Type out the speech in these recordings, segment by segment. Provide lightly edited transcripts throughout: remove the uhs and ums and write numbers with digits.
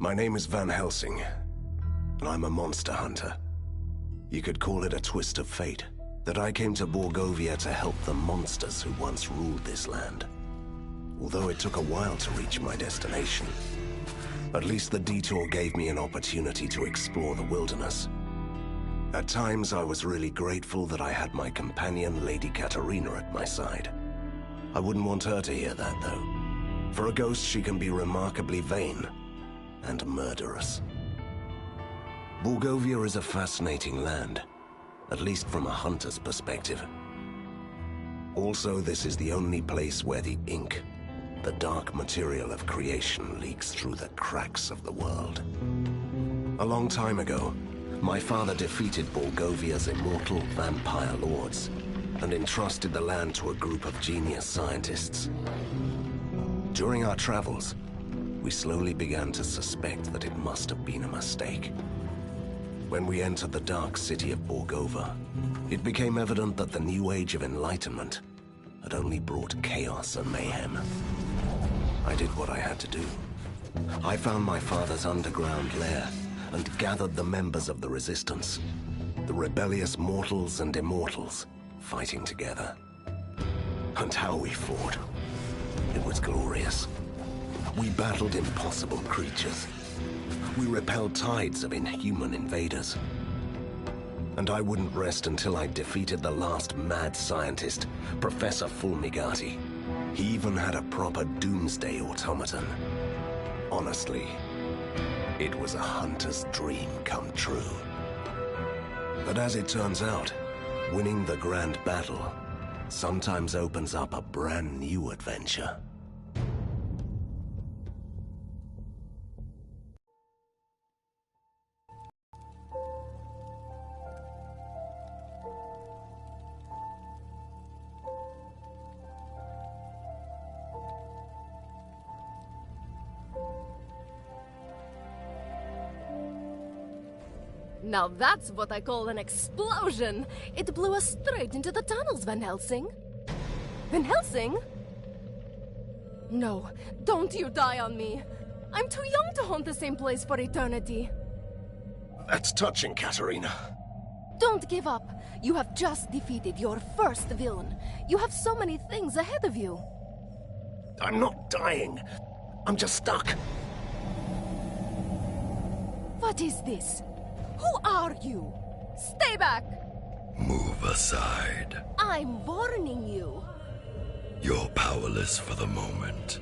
My name is Van Helsing, and I'm a monster hunter. You could call it a twist of fate, that I came to Borgovia to help the monsters who once ruled this land. Although it took a while to reach my destination, at least the detour gave me an opportunity to explore the wilderness. At times, I was really grateful that I had my companion, Lady Katarina, at my side. I wouldn't want her to hear that, though. For a ghost, she can be remarkably vain and murderous. Borgovia is a fascinating land, at least from a hunter's perspective. Also, this is the only place where the ink, the dark material of creation, leaks through the cracks of the world. A long time ago, my father defeated Borgovia's immortal vampire lords and entrusted the land to a group of genius scientists. During our travels, we slowly began to suspect that it must have been a mistake. When we entered the dark city of Borgova, it became evident that the new age of enlightenment had only brought chaos and mayhem. I did what I had to do. I found my father's underground lair and gathered the members of the resistance, the rebellious mortals and immortals, fighting together. And how we fought. It was glorious. We battled impossible creatures. We repelled tides of inhuman invaders. And I wouldn't rest until I defeated the last mad scientist, Professor Fulmigati. He even had a proper doomsday automaton. Honestly, it was a hunter's dream come true. But as it turns out, winning the grand battle sometimes opens up a brand new adventure. Now that's what I call an explosion! It blew us straight into the tunnels, Van Helsing. Van Helsing? No, don't you die on me. I'm too young to haunt the same place for eternity. That's touching, Katarina. Don't give up. You have just defeated your first villain. You have so many things ahead of you. I'm not dying. I'm just stuck. What is this? Who are you? Stay back! Move aside. I'm warning you. You're powerless for the moment.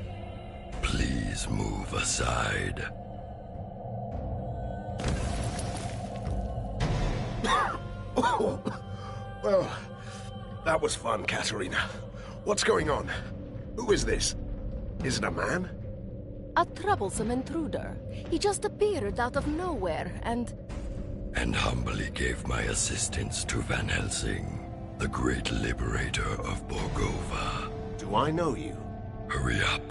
Please move aside. Well, that was fun, Katarina. What's going on? Who is this? Is it a man? A troublesome intruder. He just appeared out of nowhere and humbly gave my assistance to Van Helsing, the great liberator of Borgova. Do I know you? Hurry up.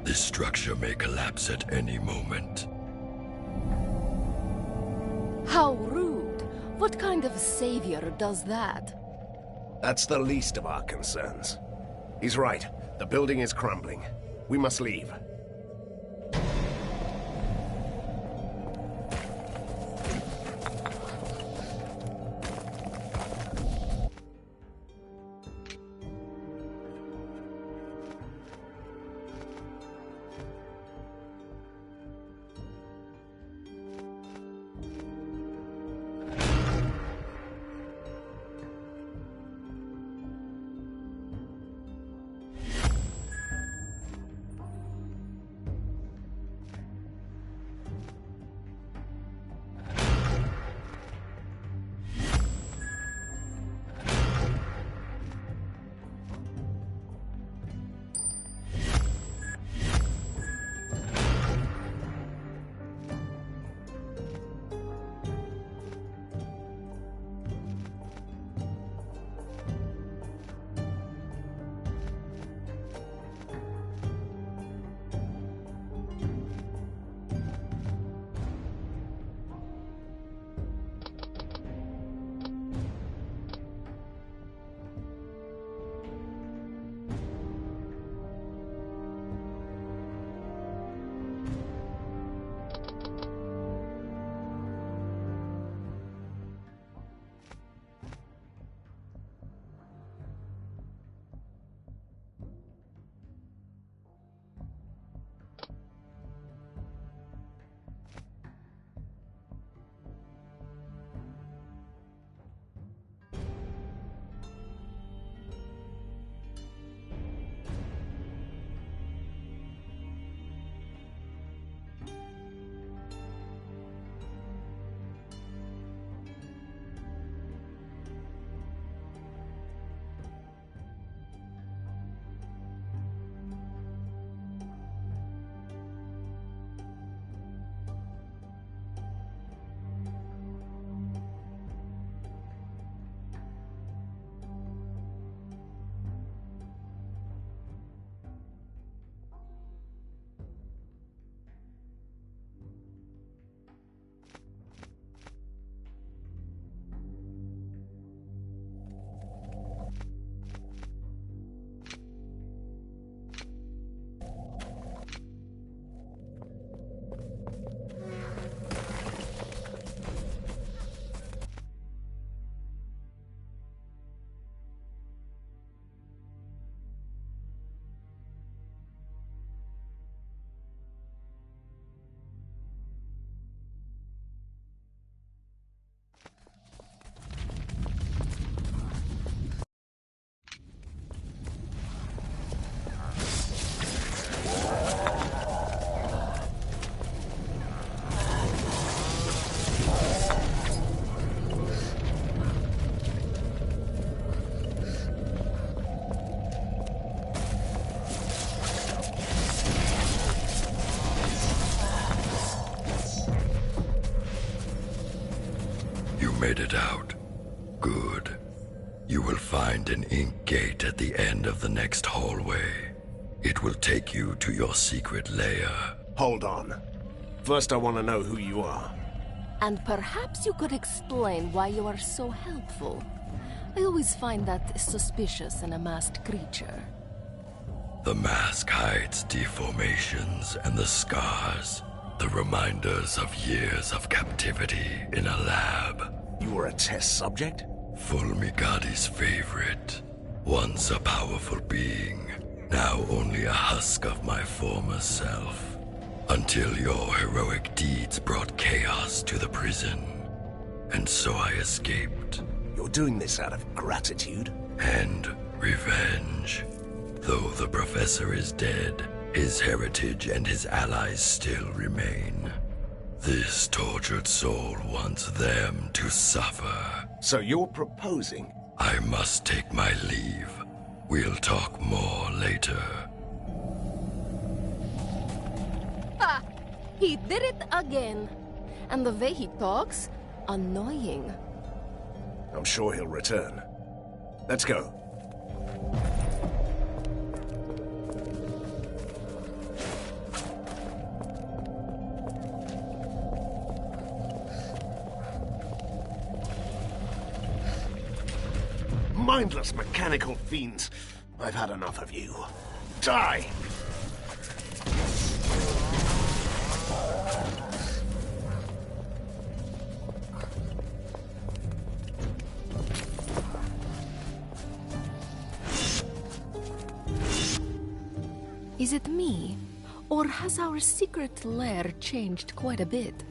This structure may collapse at any moment. How rude. What kind of savior does that? That's the least of our concerns. He's right. The building is crumbling. We must leave. made it out. Good. You will find an ink gate at the end of the next hallway. It will take you to your secret lair. Hold on. First I want to know who you are. And perhaps you could explain why you are so helpful. I always find that suspicious in a masked creature. The mask hides deformations and the scars, the reminders of years of captivity in a lab. You were a test subject? Fulmigadi's favorite. Once a powerful being, now only a husk of my former self. Until your heroic deeds brought chaos to the prison. And so I escaped. You're doing this out of gratitude? And revenge. Though the professor is dead, his heritage and his allies still remain. This tortured soul wants them to suffer. So you're proposing? I must take my leave. We'll talk more later. Ah! He did it again. And the way he talks, annoying. I'm sure he'll return. Let's go. Mindless mechanical fiends. I've had enough of you. Die! Is it me? Or has our secret lair changed quite a bit?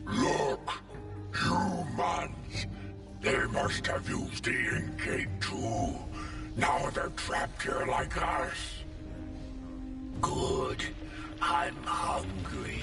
Look! Humans! They must have used the ink gate too. Now they're trapped here like us. Good. I'm hungry.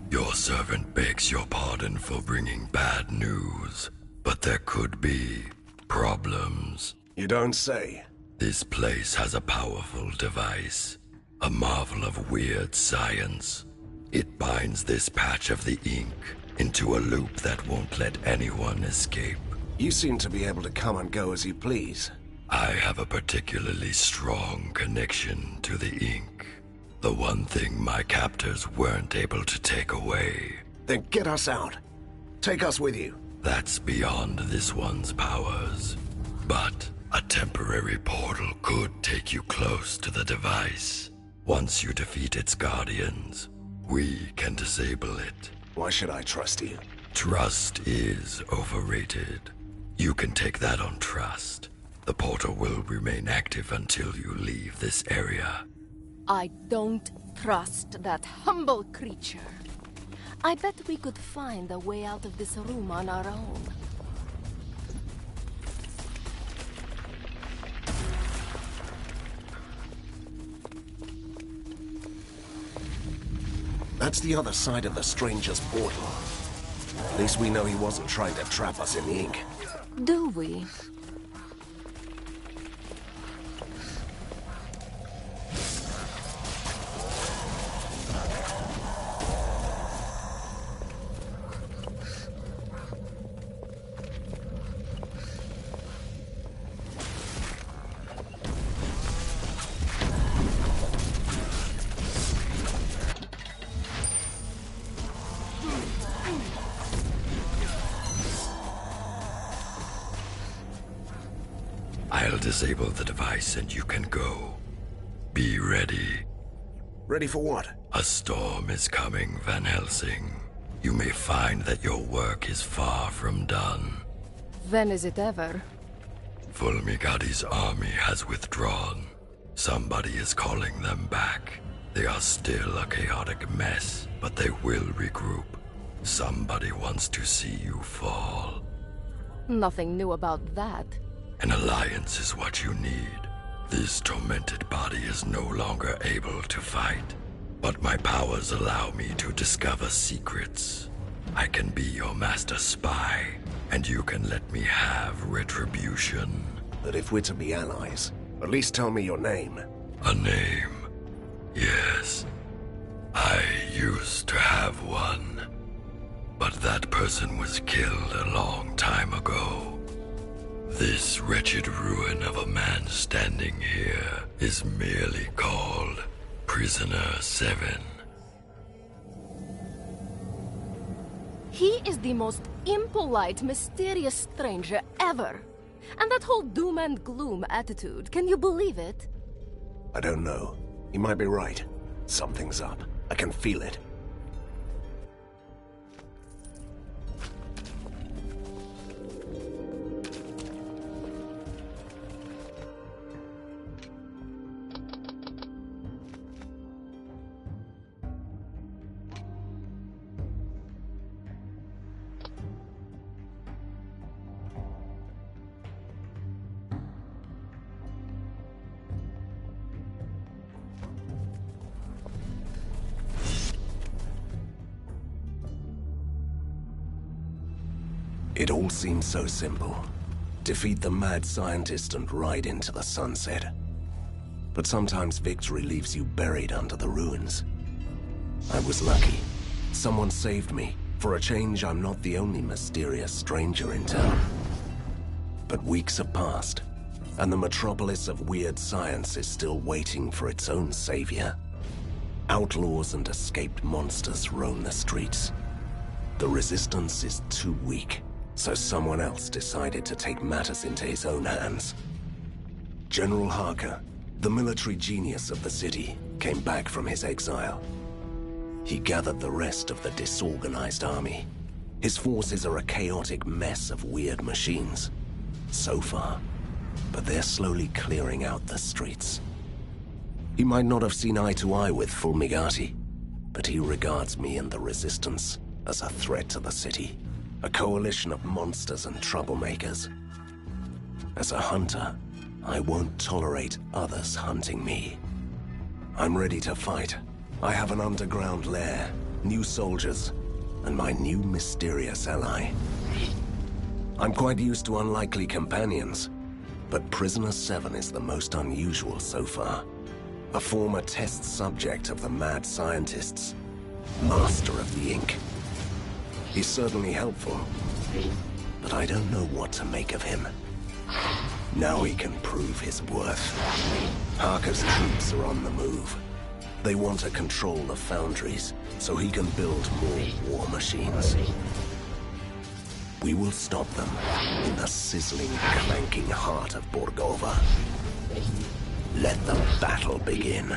Your servant begs your pardon for bringing bad news, but there could be problems. You don't say. This place has a powerful device, a marvel of weird science. It binds this patch of the ink into a loop that won't let anyone escape. You seem to be able to come and go as you please. I have a particularly strong connection to the ink. The one thing my captors weren't able to take away. Then get us out. Take us with you. That's beyond this one's powers. But a temporary portal could take you close to the device. Once you defeat its guardians, we can disable it. Why should I trust you? Trust is overrated. You can take that on trust. The portal will remain active until you leave this area. I don't trust that humble creature. I bet we could find a way out of this room on our own. That's the other side of the stranger's portal. At least we know he wasn't trying to trap us in the ink. Do we? I'll disable the device and you can go. Be ready. Ready for what? A storm is coming, Van Helsing. You may find that your work is far from done. When is it ever? Fulmigadi's army has withdrawn. Somebody is calling them back. They are still a chaotic mess, but they will regroup. Somebody wants to see you fall. Nothing new about that. An alliance is what you need. This tormented body is no longer able to fight, but my powers allow me to discover secrets. I can be your master spy, and you can let me have retribution. But if we're to be allies, at least tell me your name. A name? Yes. I used to have one. But that person was killed a long time ago. This wretched ruin of a man standing here is merely called Prisoner 7. He is the most impolite, mysterious stranger ever. And that whole doom and gloom attitude, can you believe it? I don't know. You might be right. Something's up. I can feel it. It all seems so simple. Defeat the mad scientist and ride into the sunset. But sometimes victory leaves you buried under the ruins. I was lucky. Someone saved me. For a change, I'm not the only mysterious stranger in town. But weeks have passed, and the metropolis of weird science is still waiting for its own savior. Outlaws and escaped monsters roam the streets. The resistance is too weak. So someone else decided to take matters into his own hands. General Harker, the military genius of the city, came back from his exile. He gathered the rest of the disorganized army. His forces are a chaotic mess of weird machines. So far, but they're slowly clearing out the streets. He might not have seen eye to eye with Fulmigati, but he regards me and the Resistance as a threat to the city. A coalition of monsters and troublemakers. As a hunter, I won't tolerate others hunting me. I'm ready to fight. I have an underground lair, new soldiers, and my new mysterious ally. I'm quite used to unlikely companions, but Prisoner 7 is the most unusual so far. A former test subject of the mad scientists, master of the ink. He's certainly helpful, but I don't know what to make of him. Now he can prove his worth. Harker's troops are on the move. They want to control the foundries, so he can build more war machines. We will stop them in the sizzling, clanking heart of Borgova. Let the battle begin.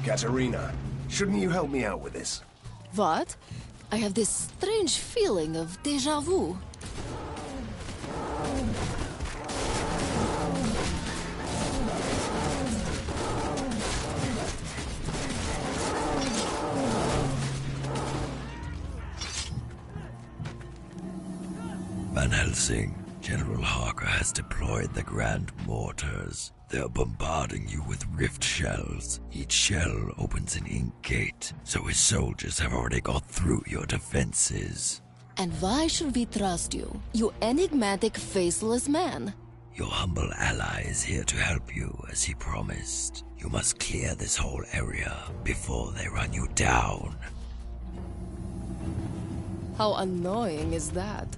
Katerina, shouldn't you help me out with this? What? I have this strange feeling of déjà vu. Van Helsing, General Harker has deployed the Grand Mortars. They're bombarding you with rift shells. Each shell opens an ink gate, so his soldiers have already got through your defenses. And why should we trust you, you enigmatic, faceless man? Your humble ally is here to help you, as he promised. You must clear this whole area before they run you down. How annoying is that?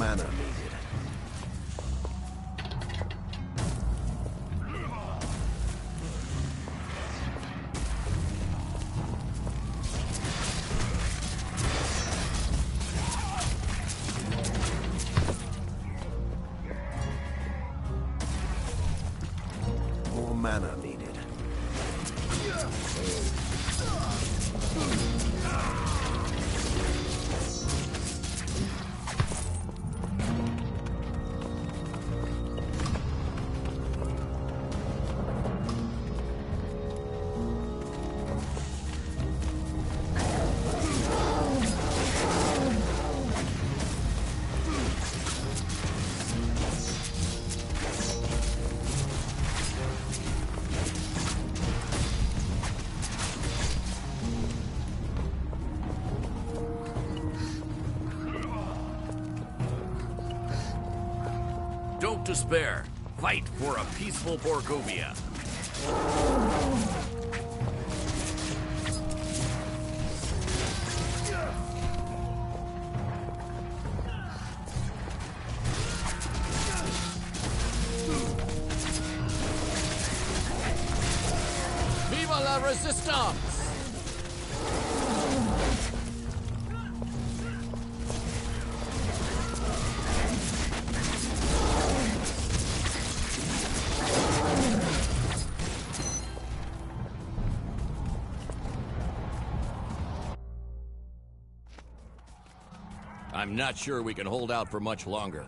mana needed. More mana needed. Don't despair. Fight for a peaceful Borgovia. Viva la Resistance! I'm not sure we can hold out for much longer.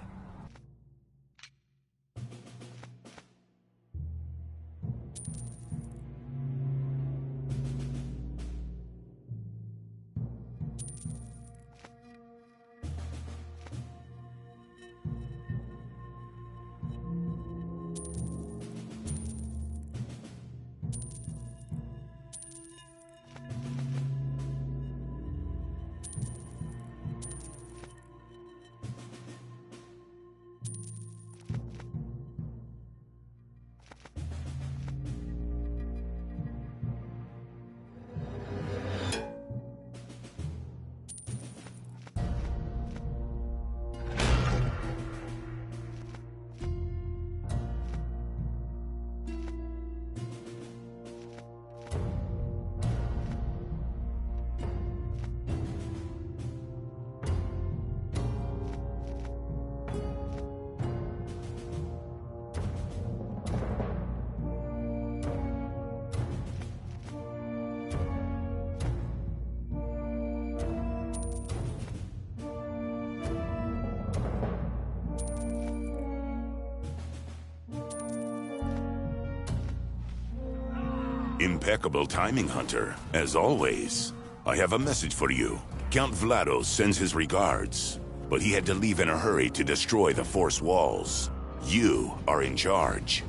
Impeccable timing, Hunter, as always. I have a message for you. Count Vlados sends his regards, but he had to leave in a hurry to destroy the Force walls. You are in charge.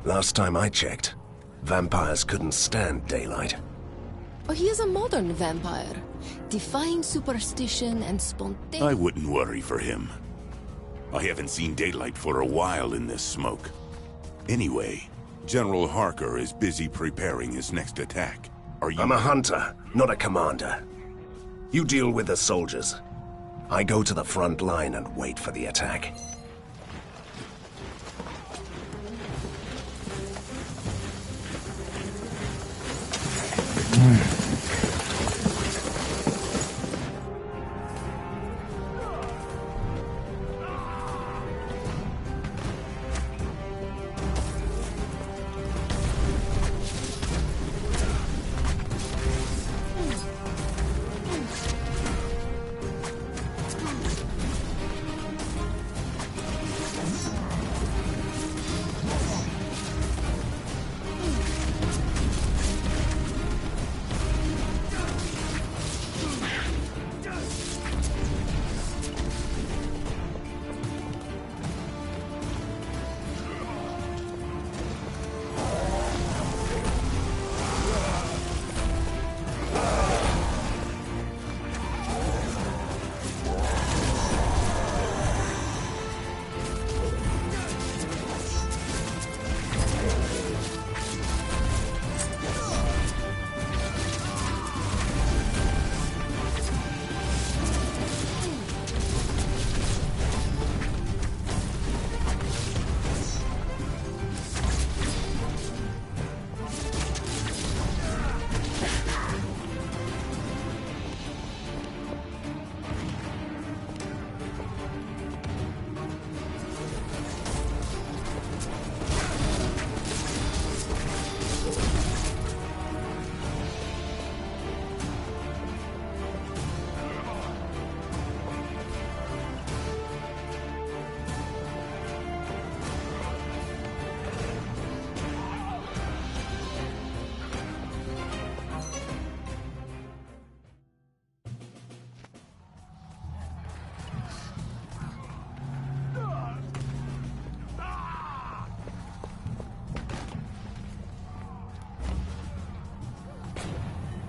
Last time I checked, vampires couldn't stand daylight. Oh, he is a modern vampire, defying superstition and spontaneity. I wouldn't worry for him. I haven't seen daylight for a while in this smoke. Anyway, General Harker is busy preparing his next attack. Are you— I'm a hunter, not a commander. You deal with the soldiers. I go to the front line and wait for the attack.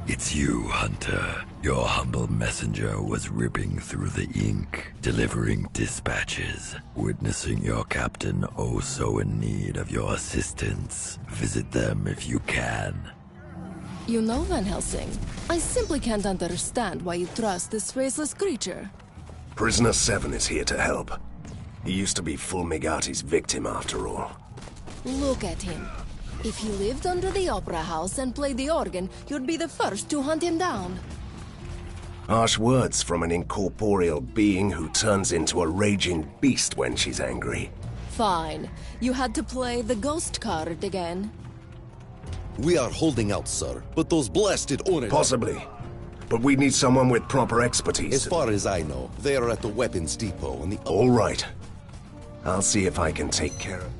It's you, Hunter. Your humble messenger was ripping through the ink, delivering dispatches, witnessing your captain oh so in need of your assistance. Visit them if you can. You know, Van Helsing, I simply can't understand why you trust this faceless creature. Prisoner 7 is here to help. He used to be Fulmigati's victim after all. Look at him. If he lived under the opera house and played the organ, you'd be the first to hunt him down. Harsh words from an incorporeal being who turns into a raging beast when she's angry. Fine. You had to play the ghost card again. We are holding out, sir, but those blasted owners... Possibly. But we need someone with proper expertise. As far as I know, they are at the weapons depot on the... All right. I'll see if I can take care of...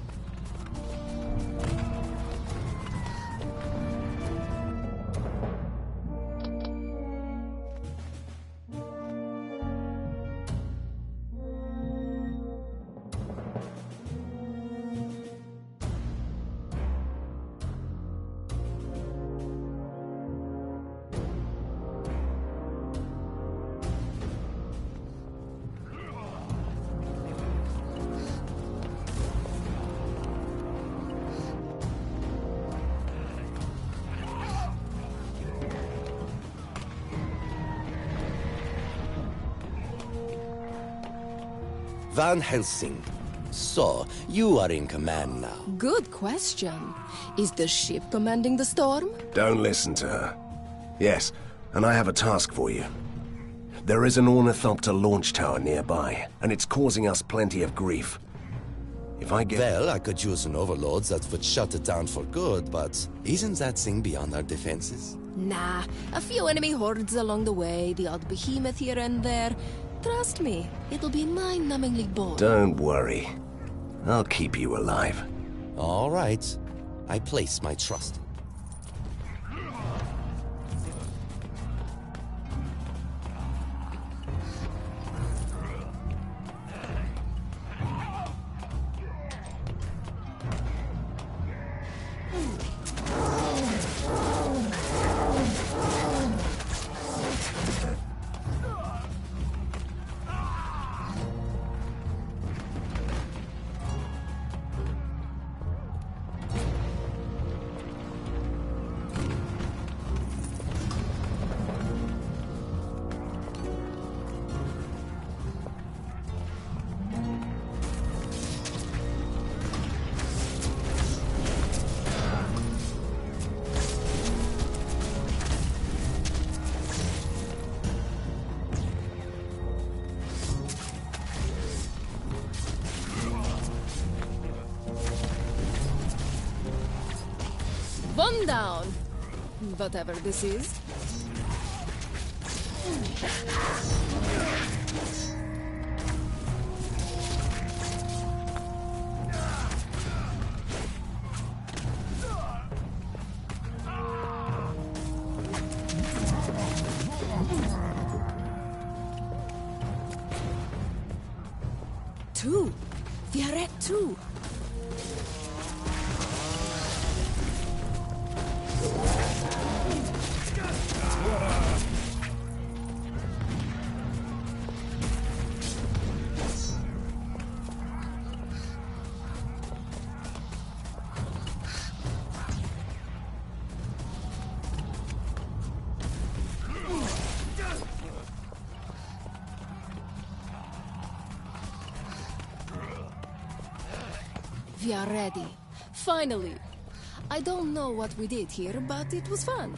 Van Helsing. So, you are in command now. Good question. Is the ship commanding the storm? Don't listen to her. Yes, and I have a task for you. There is an ornithopter launch tower nearby, and it's causing us plenty of grief. If I get... Well, I could use an overload that would shut it down for good, but isn't that thing beyond our defenses? Nah, a few enemy hordes along the way, the odd behemoth here and there. Trust me, it'll be mind-numbingly boring. Don't worry. I'll keep you alive. All right. I place my trust. One down. Whatever this is. Two. We are at two. We are ready. Finally. I don't know what we did here, but it was fun.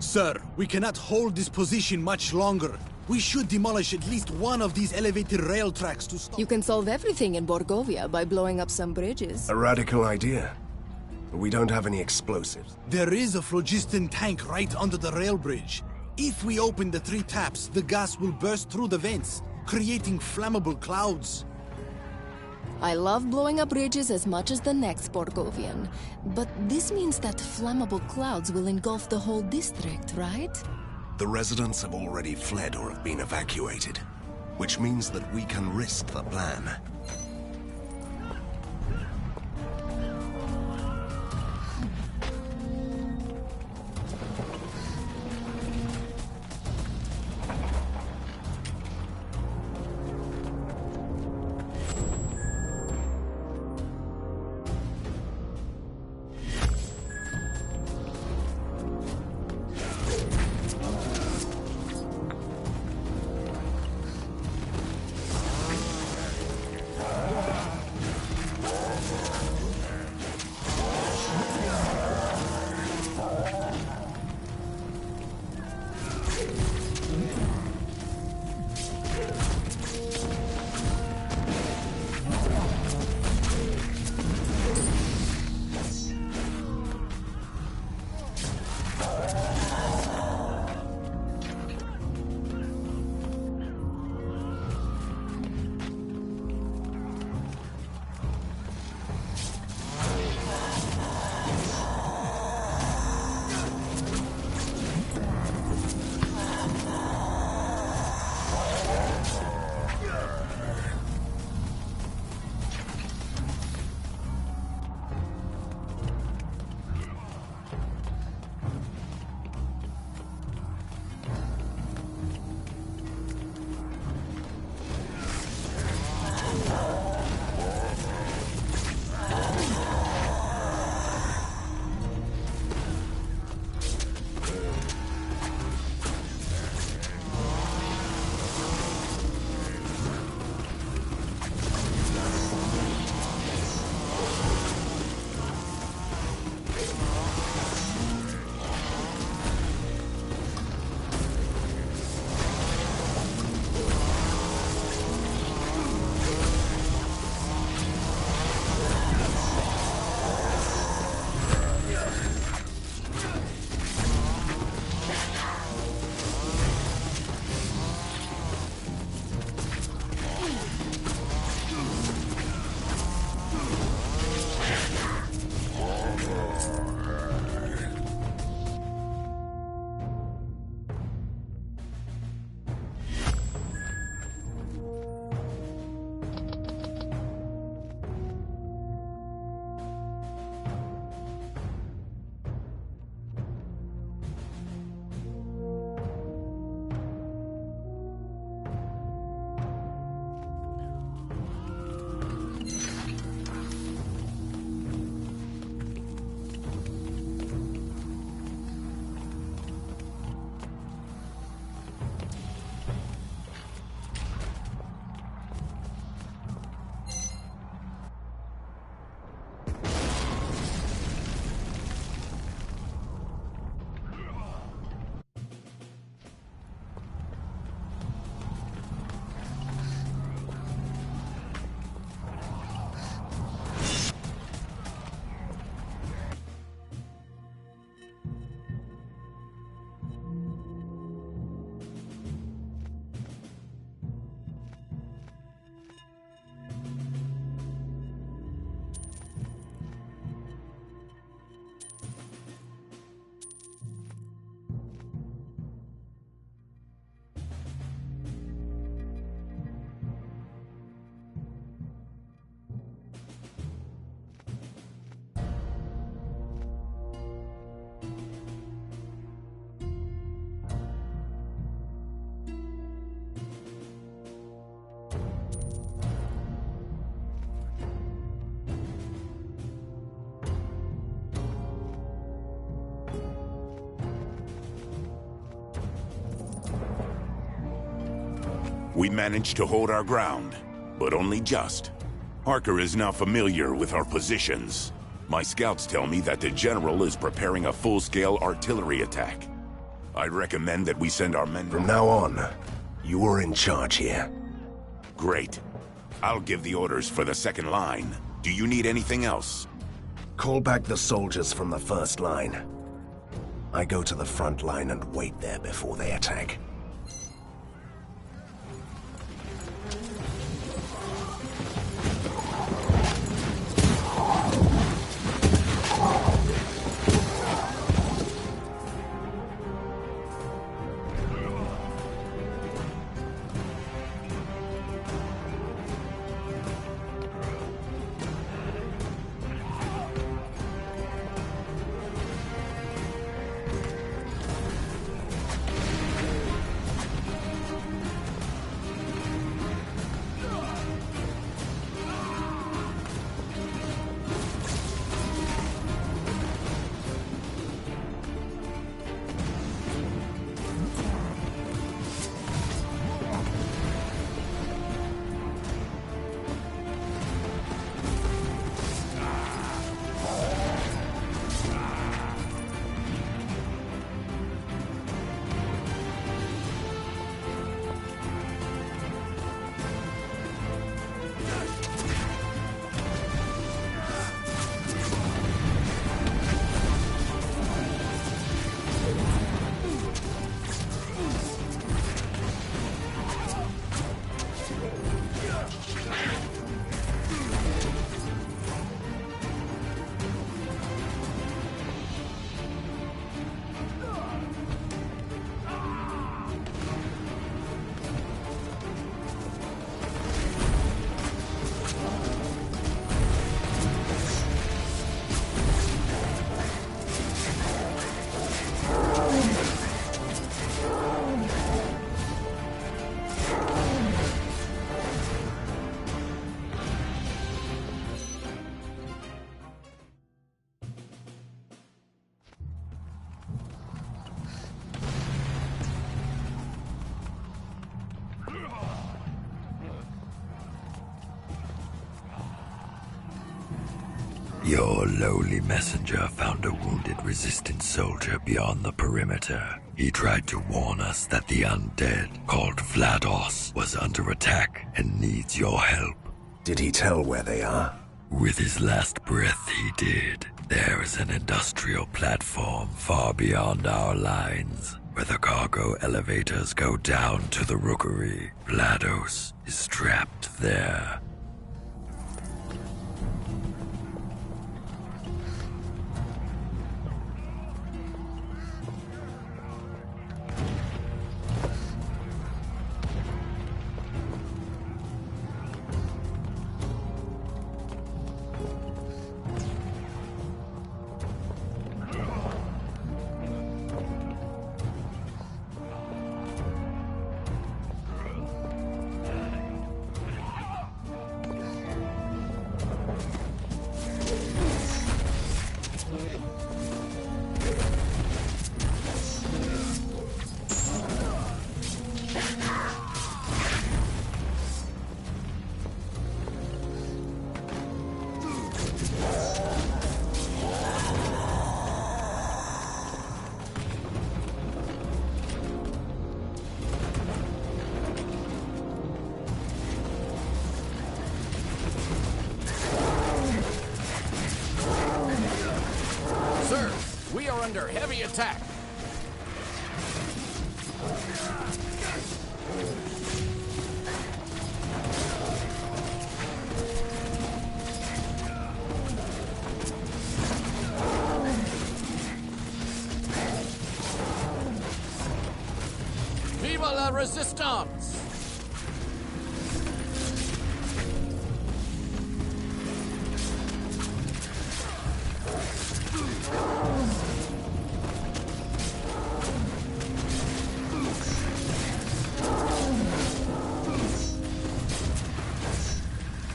Sir, we cannot hold this position much longer. We should demolish at least one of these elevated rail tracks to stop... You can solve everything in Borgovia by blowing up some bridges. A radical idea. We don't have any explosives. There is a phlogiston tank right under the rail bridge. If we open the 3 taps, the gas will burst through the vents, creating flammable clouds. I love blowing up bridges as much as the next Borgovian. But this means that flammable clouds will engulf the whole district, right? The residents have already fled or have been evacuated, which means that we can risk the plan. We managed to hold our ground, but only just. Harker is now familiar with our positions. My scouts tell me that the General is preparing a full-scale artillery attack. I recommend that we send our men... From now on, you are in charge here. Great. I'll give the orders for the second line. Do you need anything else? Call back the soldiers from the first line. I go to the front line and wait there before they attack. Your lowly messenger found a wounded resistance soldier beyond the perimeter. He tried to warn us that the undead, called Vlados, was under attack and needs your help. Did he tell where they are? With his last breath, he did. There is an industrial platform far beyond our lines, where the cargo elevators go down to the rookery. Vlados is trapped there. Under heavy attack. Viva la resistance!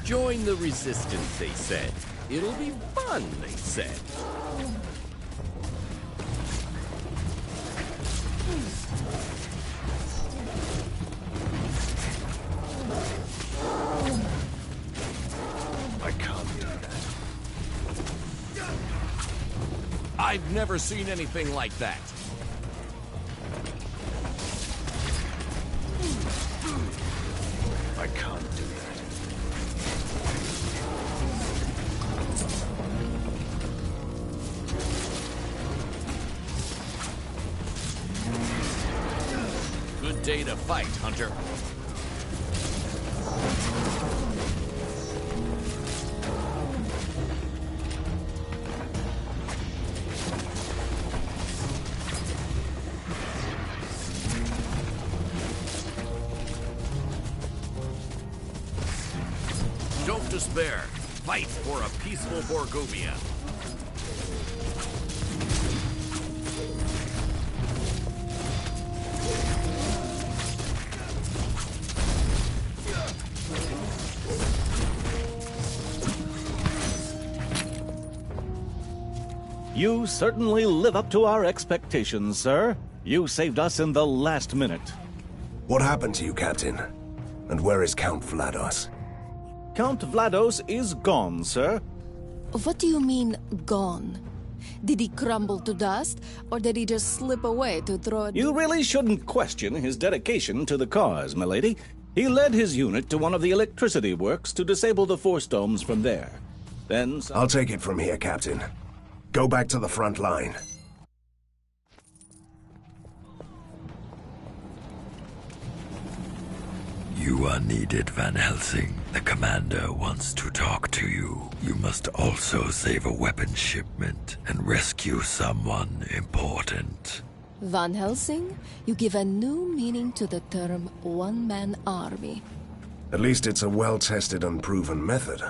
Join the resistance, they said. It'll be fun, they said. I can't do that. I've never seen anything like that. I can't do that. day to fight, Hunter. Don't despair. Fight for a peaceful Borgovia. You certainly live up to our expectations, sir. You saved us in the last minute. What happened to you, Captain? And where is Count Vlados? Count Vlados is gone, sir. What do you mean, gone? Did he crumble to dust, or did he just slip away to throw it? You really shouldn't question his dedication to the cause, milady. He led his unit to one of the electricity works to disable the force domes from there. Then... I'll take it from here, Captain. Go back to the front line. You are needed, Van Helsing. The commander wants to talk to you. You must also save a weapon shipment and rescue someone important. Van Helsing, you give a new meaning to the term one-man army. At least it's a well-tested and proven method.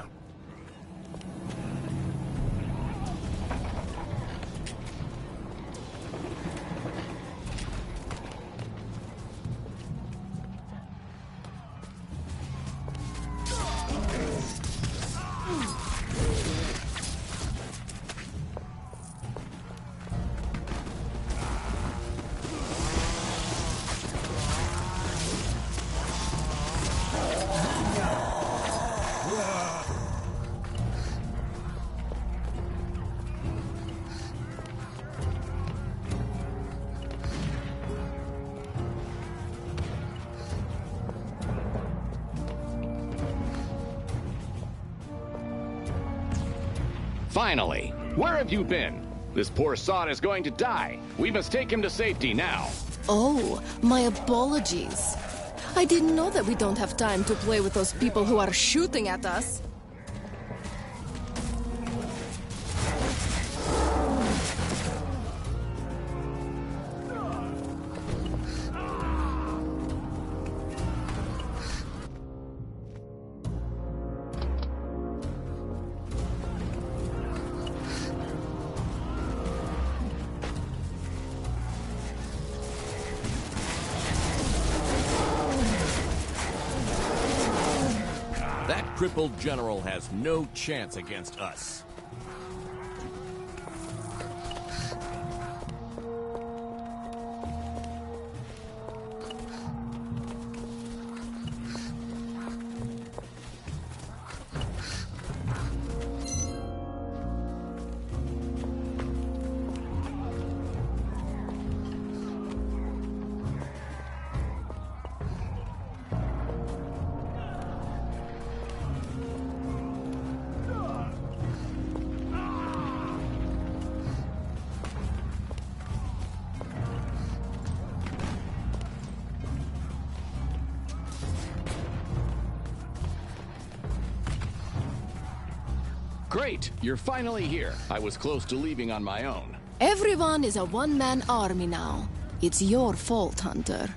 Finally! Where have you been? This poor sod is going to die. We must take him to safety now. Oh, my apologies. I didn't know that we don't have time to play with those people who are shooting at us. That crippled general has no chance against us. Great! You're finally here. I was close to leaving on my own. Everyone is a one-man army now. It's your fault, Hunter.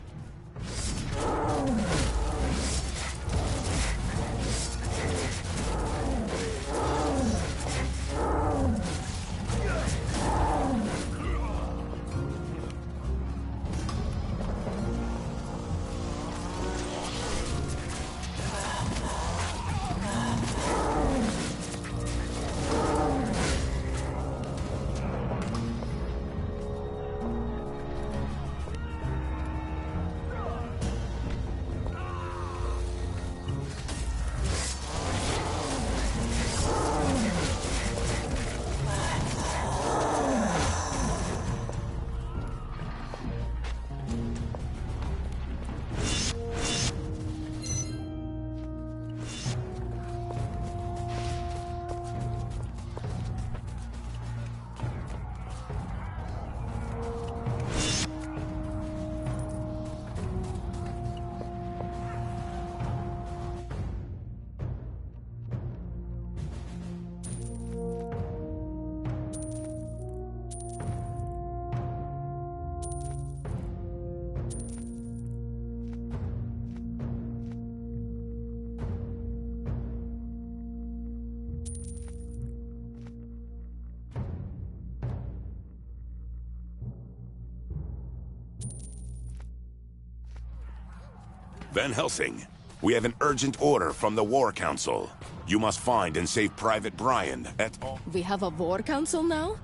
Van Helsing, we have an urgent order from the War Council. You must find and save Private Brian at all. We have a war council now?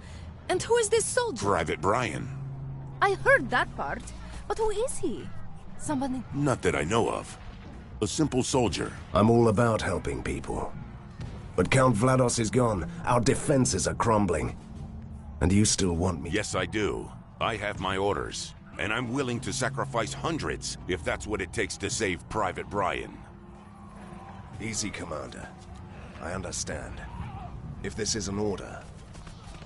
And who is this soldier? Private Brian? I heard that part. But who is he? Somebody... Not that I know of. A simple soldier. I'm all about helping people. But Count Vlados is gone. Our defenses are crumbling. And you still want me? Yes, I do. I have my orders. And I'm willing to sacrifice hundreds if that's what it takes to save Private Brian. Easy, Commander. I understand. If this is an order...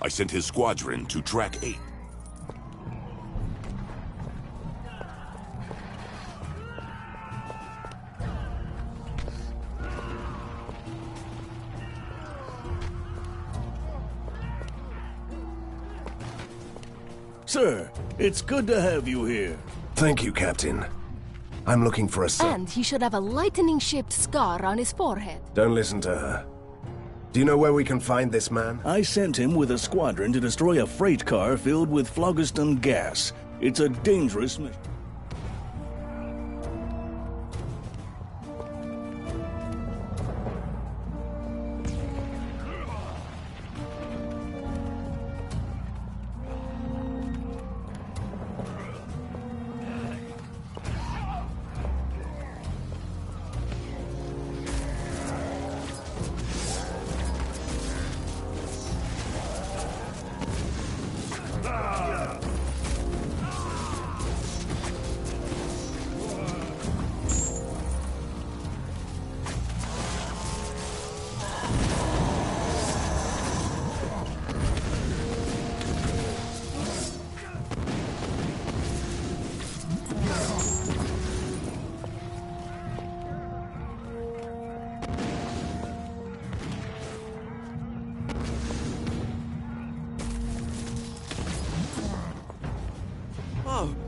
I sent his squadron to track 8. Sir, it's good to have you here. Thank you, Captain. I'm looking for a son. And he should have a lightning-shaped scar on his forehead. Don't listen to her. Do you know where we can find this man? I sent him with a squadron to destroy a freight car filled with phlogiston gas. It's a dangerous mission.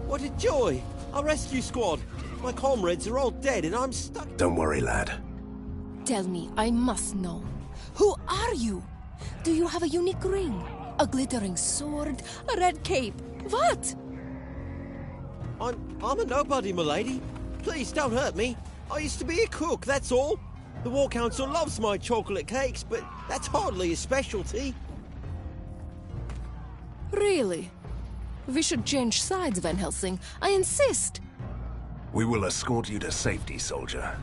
What a joy! Our rescue squad! My comrades are all dead and I'm stuck. Don't worry, lad. Tell me, I must know. Who are you? Do you have a unique ring? A glittering sword? A red cape? What? I'm a nobody, milady. Please don't hurt me. I used to be a cook, that's all. The War Council loves my chocolate cakes, but that's hardly a specialty. Really? We should change sides, Van Helsing. I insist. We will escort you to safety, soldier.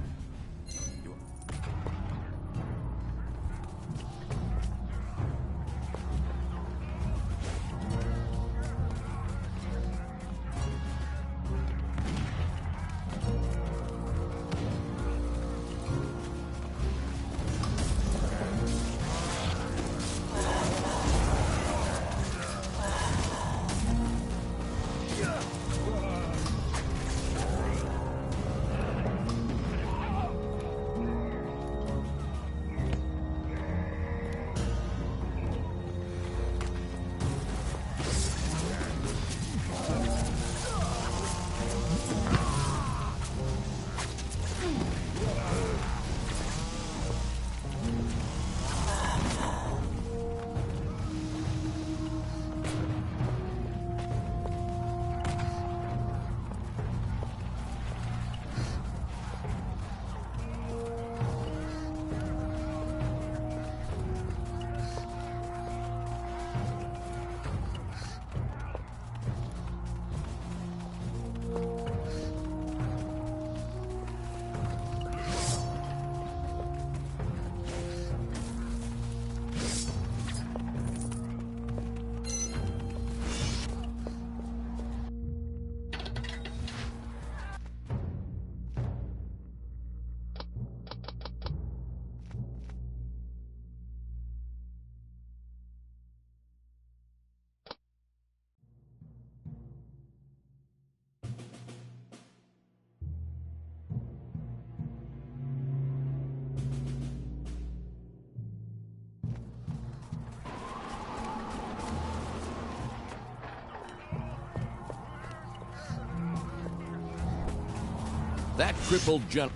That crippled gen...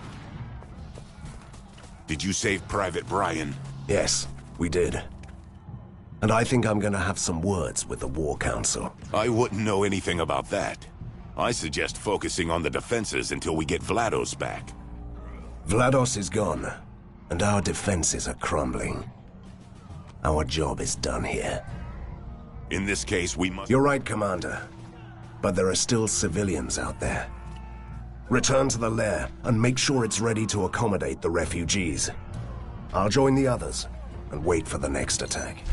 Did you save Private Brian? Yes, we did. And I think I'm gonna have some words with the War Council. I wouldn't know anything about that. I suggest focusing on the defenses until we get Vlados back. Vlados is gone, and our defenses are crumbling. Our job is done here. In this case, we must... You're right, Commander. But there are still civilians out there. Return to the lair and make sure it's ready to accommodate the refugees. I'll join the others and wait for the next attack.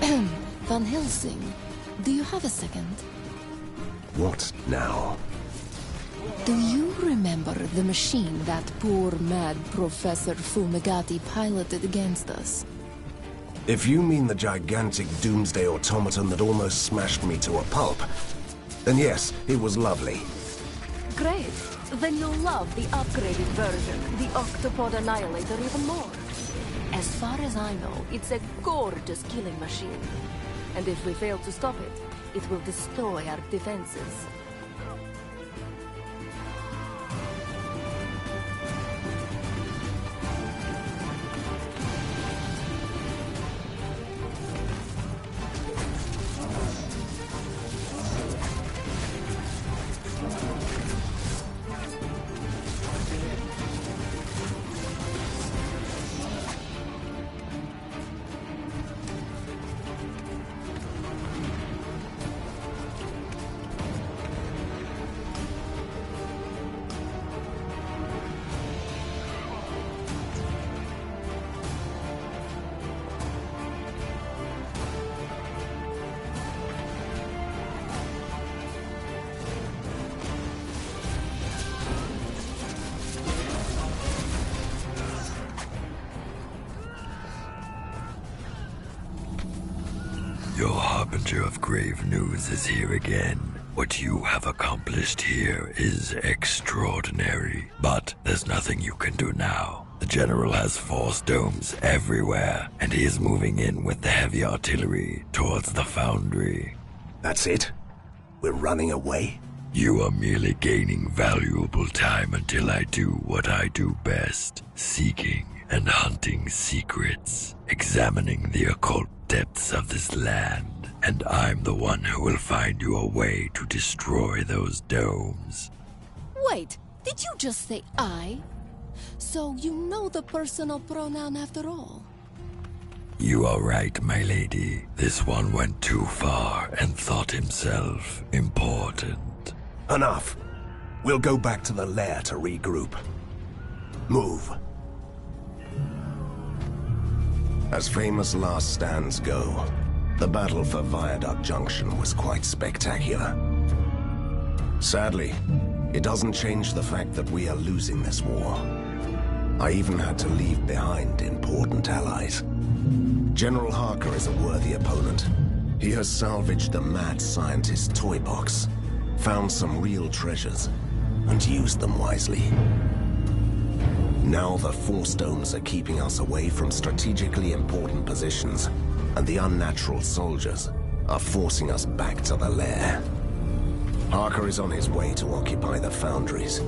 Van Helsing, do you have a second? What now? Do you remember the machine that poor mad Professor Fumigati piloted against us? If you mean the gigantic doomsday automaton that almost smashed me to a pulp, then yes, it was lovely. Great. Then you'll love the upgraded version, the Octopod Annihilator, even more. As far as I know, it's a gorgeous killing machine. And if we fail to stop it, it will destroy our defenses. Your harbinger of grave news is here again. What you have accomplished here is extraordinary, but there's nothing you can do now. The General has force domes everywhere, and he is moving in with the heavy artillery towards the foundry. That's it? We're running away? You are merely gaining valuable time until I do what I do best, seeking and hunting secrets, examining the occult depths of this land, and I'm the one who will find you a way to destroy those domes. Wait, did you just say I? So you know the personal pronoun after all? You are right, my lady. This one went too far and thought himself important. Enough. We'll go back to the lair to regroup. Move. As famous last stands go, the battle for Viaduct Junction was quite spectacular. Sadly, it doesn't change the fact that we are losing this war. I even had to leave behind important allies. General Harker is a worthy opponent. He has salvaged the mad scientist's toy box, found some real treasures, and used them wisely. Now the Force Domes are keeping us away from strategically important positions, and the unnatural soldiers are forcing us back to the lair. Harker is on his way to occupy the foundries.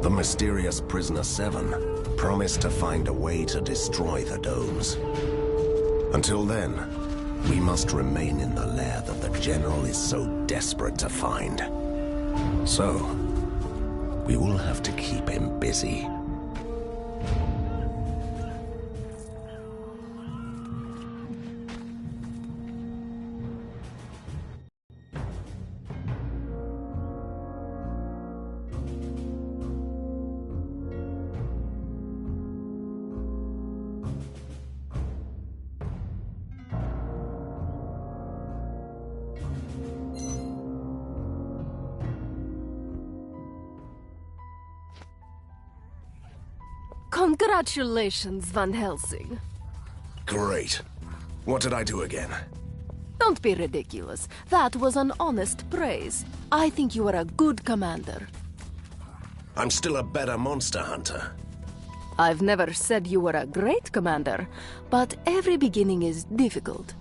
The mysterious Prisoner 7 promised to find a way to destroy the domes. Until then, we must remain in the lair that the General is so desperate to find. So, we will have to keep him busy. Congratulations, Van Helsing. Great. What did I do again? Don't be ridiculous. That was an honest praise. I think you are a good commander. I'm still a better monster hunter. I've never said you were a great commander, but every beginning is difficult.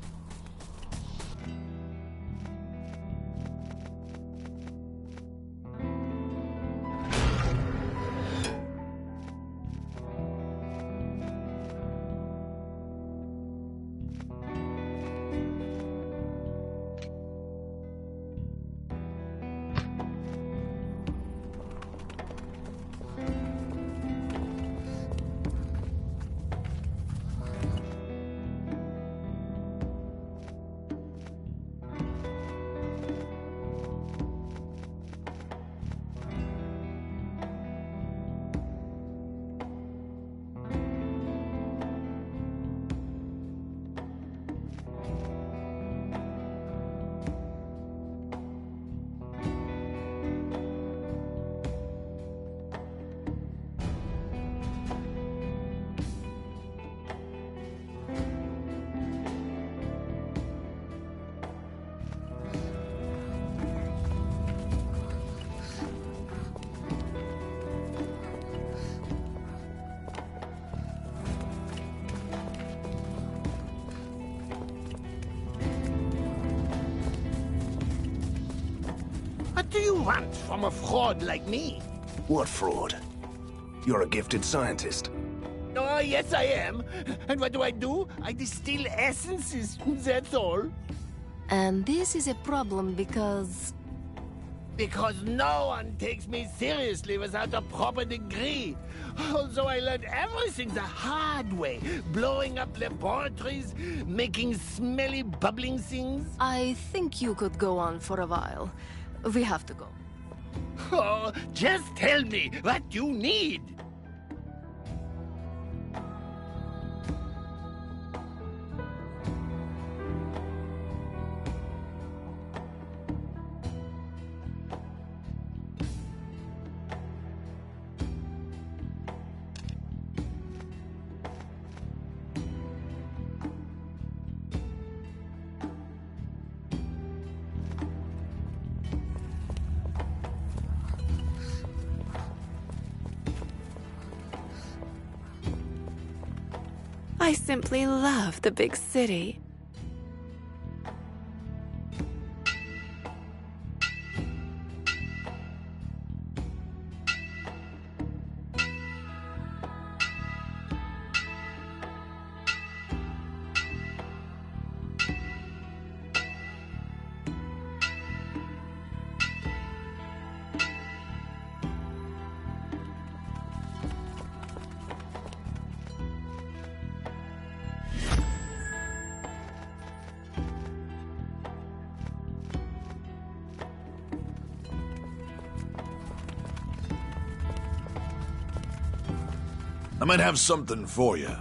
What do you want from a fraud like me? What fraud? You're a gifted scientist. Oh, yes, I am. And what do? I distill essences, that's all. And this is a problem because... Because no one takes me seriously without a proper degree. Also, I learned everything the hard way. Blowing up laboratories, making smelly, bubbling things. I think you could go on for a while. We have to go. Oh, just tell me what you need. I simply love the big city. I might have something for you.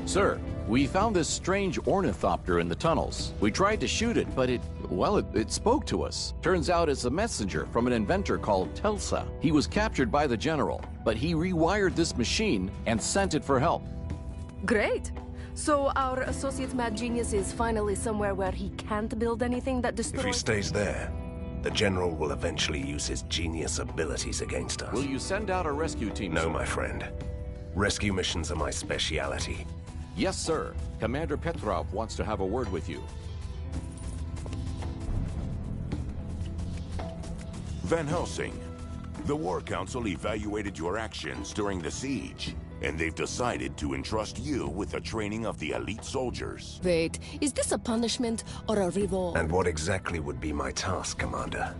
Sir, we found this strange ornithopter in the tunnels. We tried to shoot it, but it spoke to us. Turns out it's a messenger from an inventor called Telsa. He was captured by the general, but he rewired this machine and sent it for help. Great! So our associate mad genius is finally somewhere where he can't build anything that destroys... If he stays there, the general will eventually use his genius abilities against us. Will you send out a rescue team, No, sir? my friend. Rescue missions are my speciality. Yes, sir. Commander Petrov wants to have a word with you. Van Helsing, the War Council evaluated your actions during the siege. and they've decided to entrust you with the training of the elite soldiers. Wait, is this a punishment or a reward? And what exactly would be my task, Commander?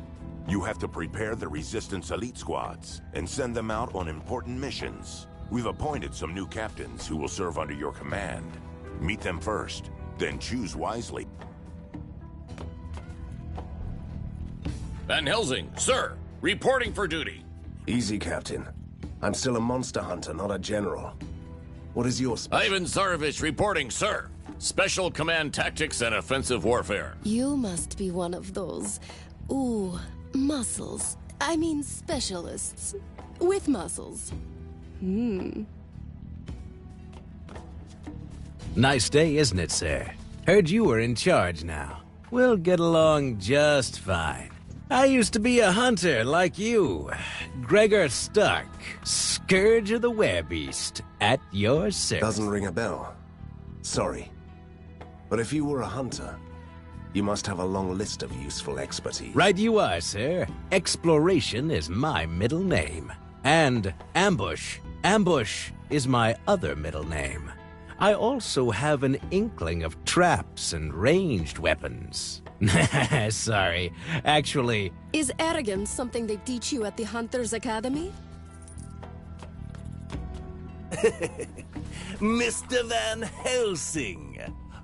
You have to prepare the Resistance elite squads and send them out on important missions. We've appointed some new captains who will serve under your command. Meet them first, then choose wisely. Van Helsing, sir, reporting for duty. Easy, Captain. I'm still a monster hunter, not a general. What is your Ivan Tsarevich reporting, sir. Special Command Tactics and Offensive Warfare. You must be one of those... Ooh, muscles. I mean specialists. With muscles. Nice day, isn't it, sir? Heard you were in charge now. We'll get along just fine. I used to be a hunter like you. Gregor Stark, Scourge of the Werebeast, at your service. Doesn't ring a bell. Sorry. But if you were a hunter, you must have a long list of useful expertise. Right you are, sir. Exploration is my middle name. And Ambush. Ambush is my other middle name. I also have an inkling of traps and ranged weapons. Sorry, actually... Is arrogance something they teach you at the Hunters Academy? Mr. Van Helsing,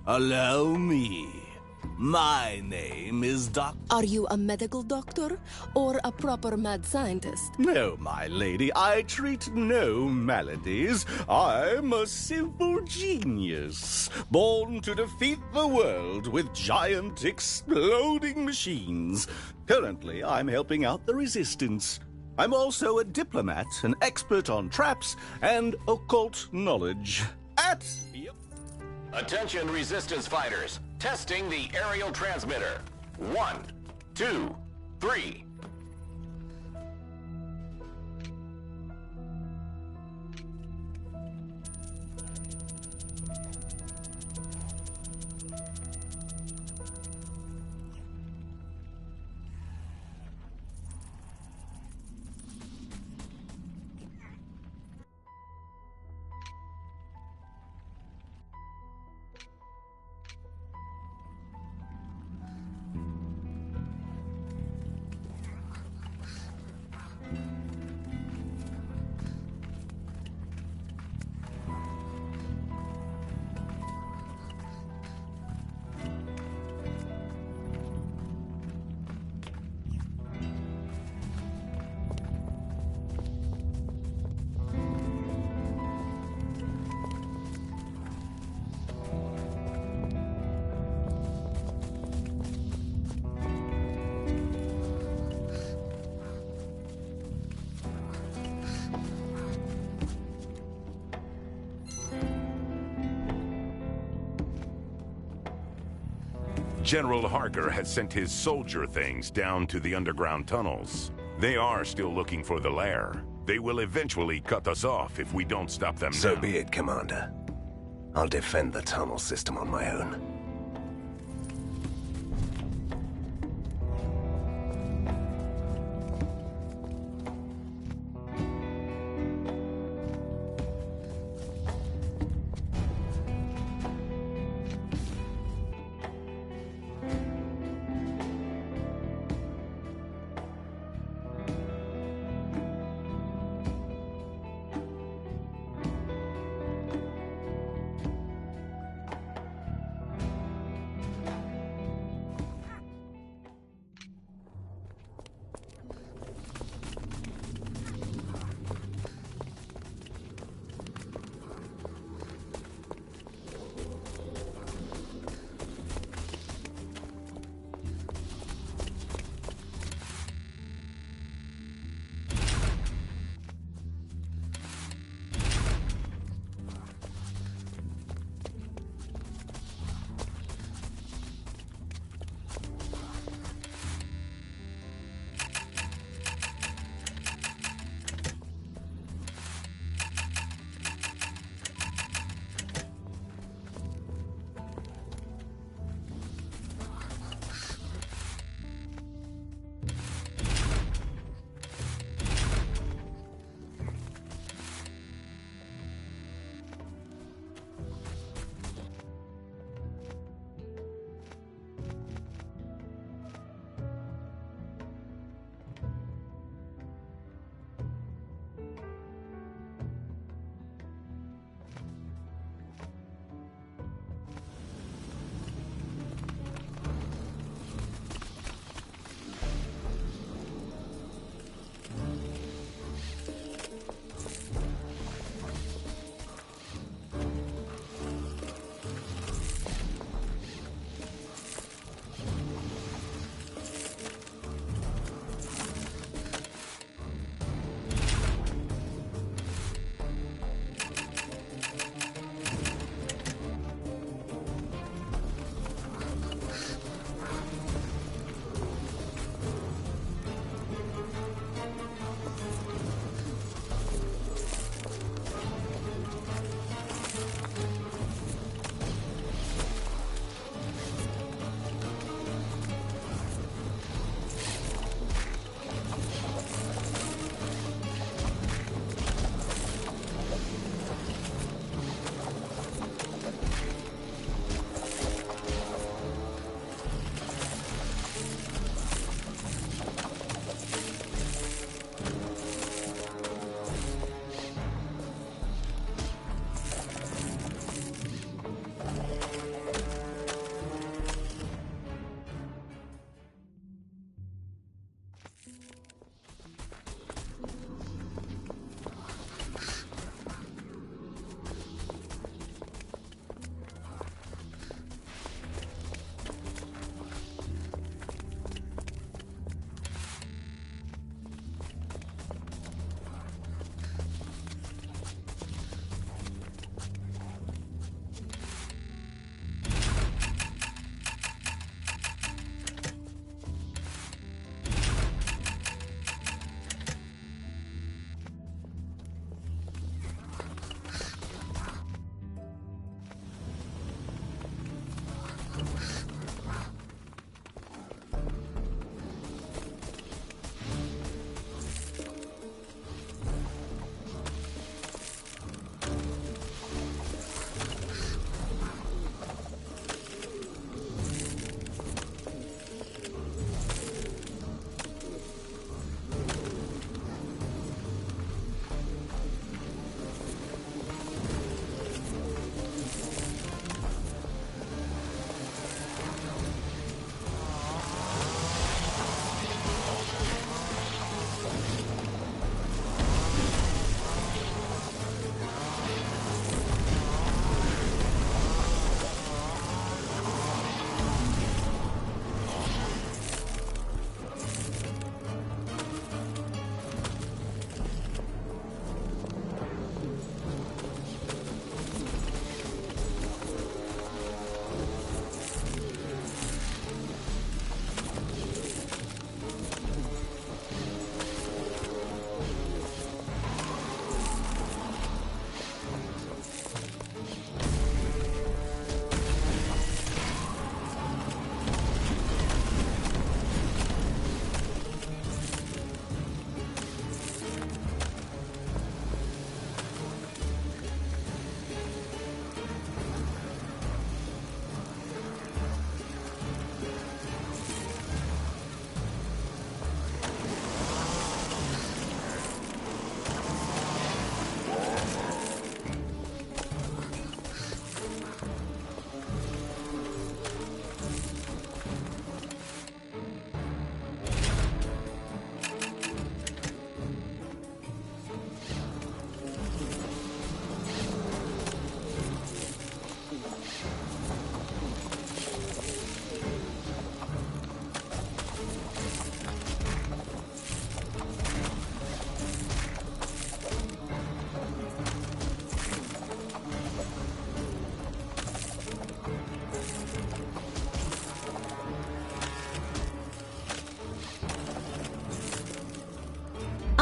allow me. My name is Are you a medical doctor or a proper mad scientist? No, my lady, I treat no maladies. I'm a simple genius, born to defeat the world with giant exploding machines. Currently, I'm helping out the Resistance. I'm also a diplomat, an expert on traps and occult knowledge. Attention, Resistance fighters. Testing the aerial transmitter. 1, 2, 3. General Harker has sent his soldier things down to the underground tunnels. They are still looking for the lair. They will eventually cut us off if we don't stop them now. So be it, Commander. I'll defend the tunnel system on my own.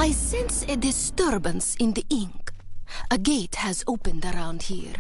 I sense a disturbance in the ink. A gate has opened around here.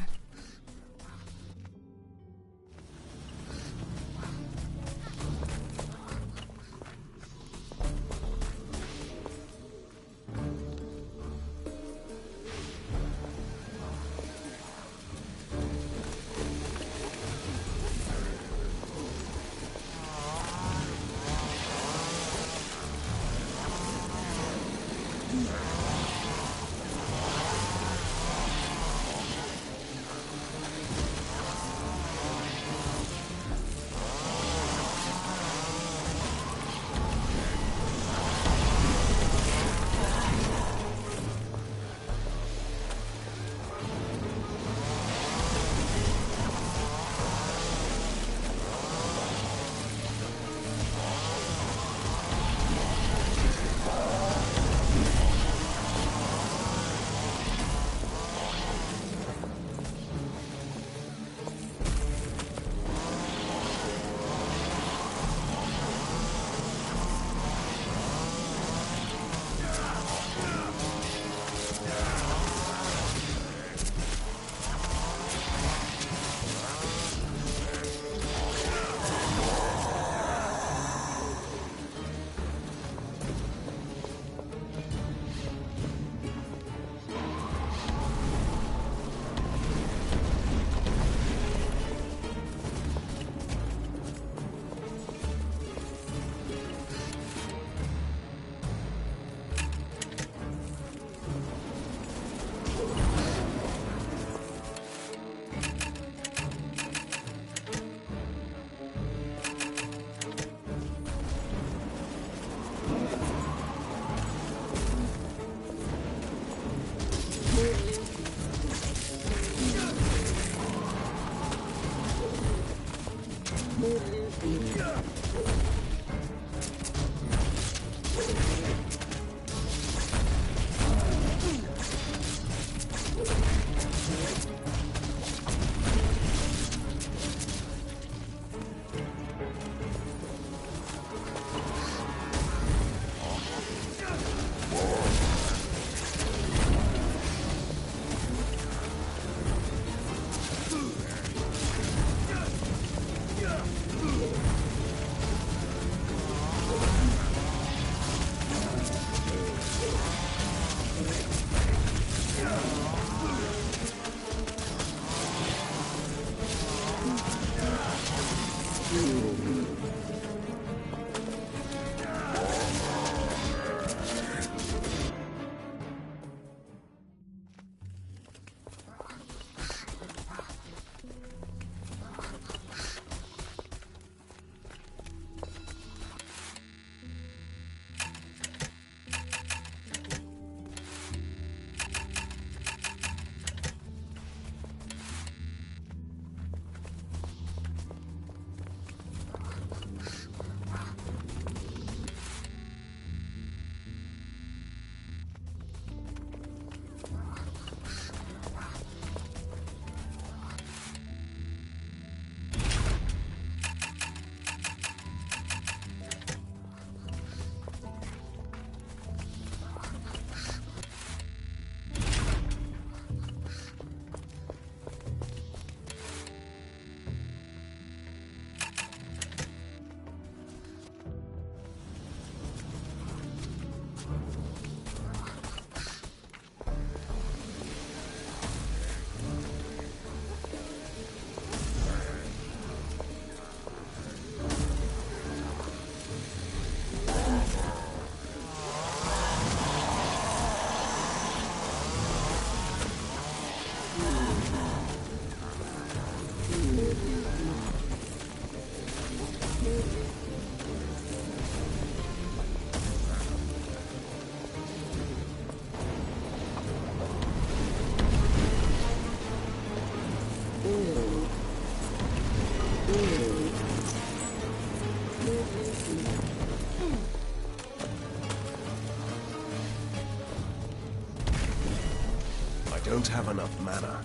Don't have enough mana.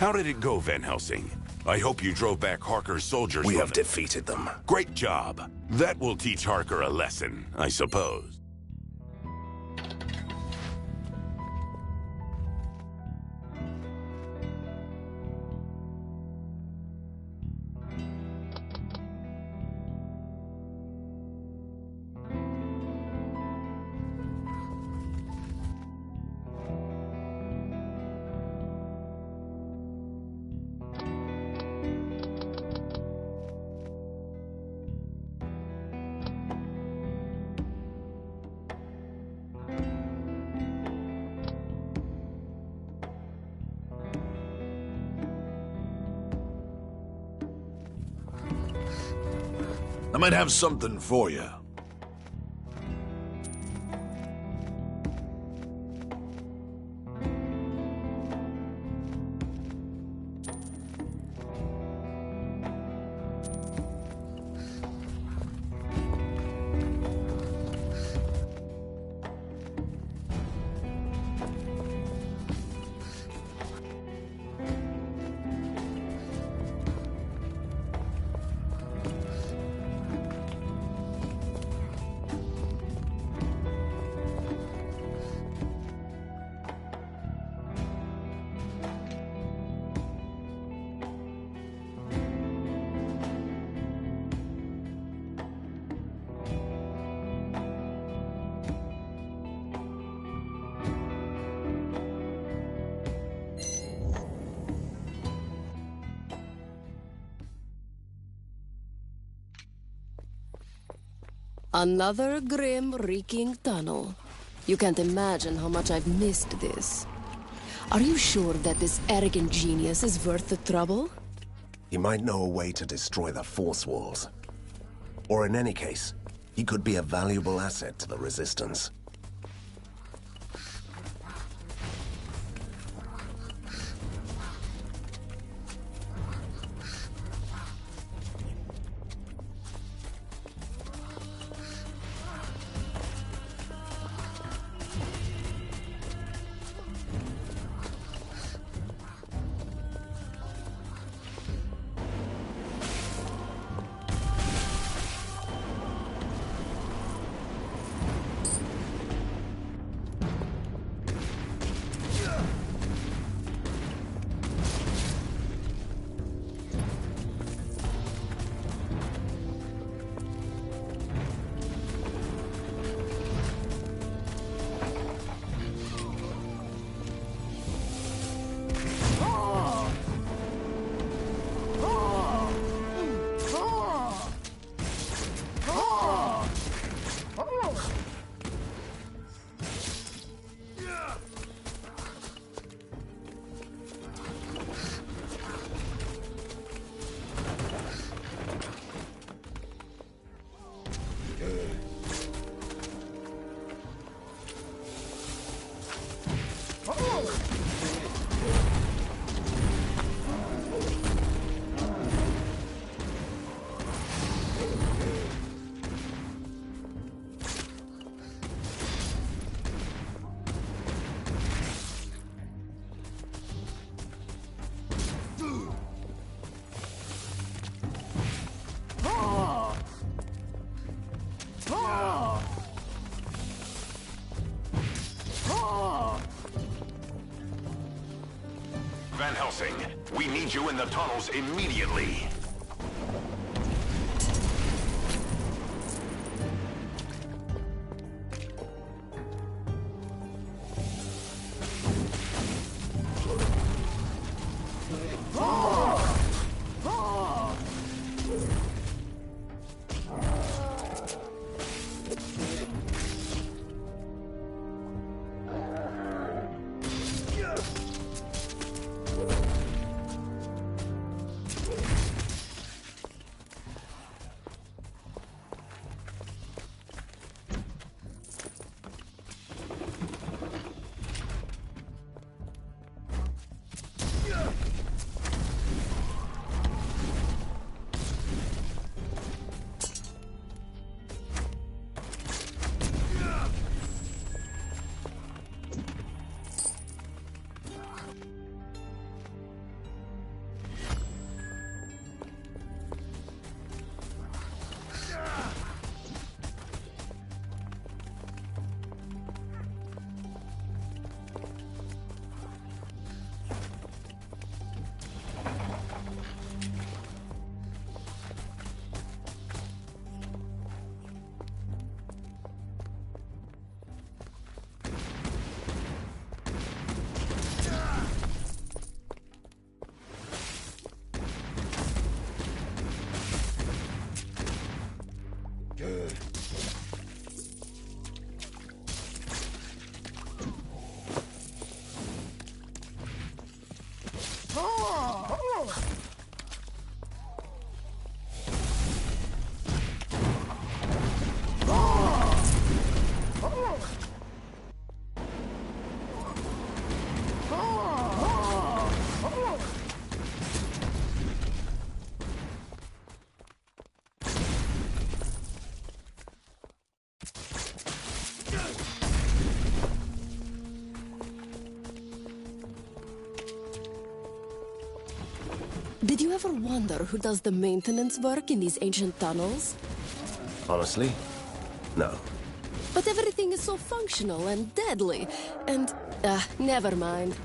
How did it go, Van Helsing? I hope you drove back Harker's soldiers. We have defeated them. Great job. That will teach Harker a lesson, I suppose. I might have something for you. Another grim, reeking tunnel. You can't imagine how much I've missed this. Are you sure that this arrogant genius is worth the trouble? He might know a way to destroy the force walls. Or in any case, he could be a valuable asset to the Resistance. Van Helsing, we need you in the tunnels immediately. Did you ever wonder who does the maintenance work in these ancient tunnels? Honestly, no. But everything is so functional and deadly, and... never mind.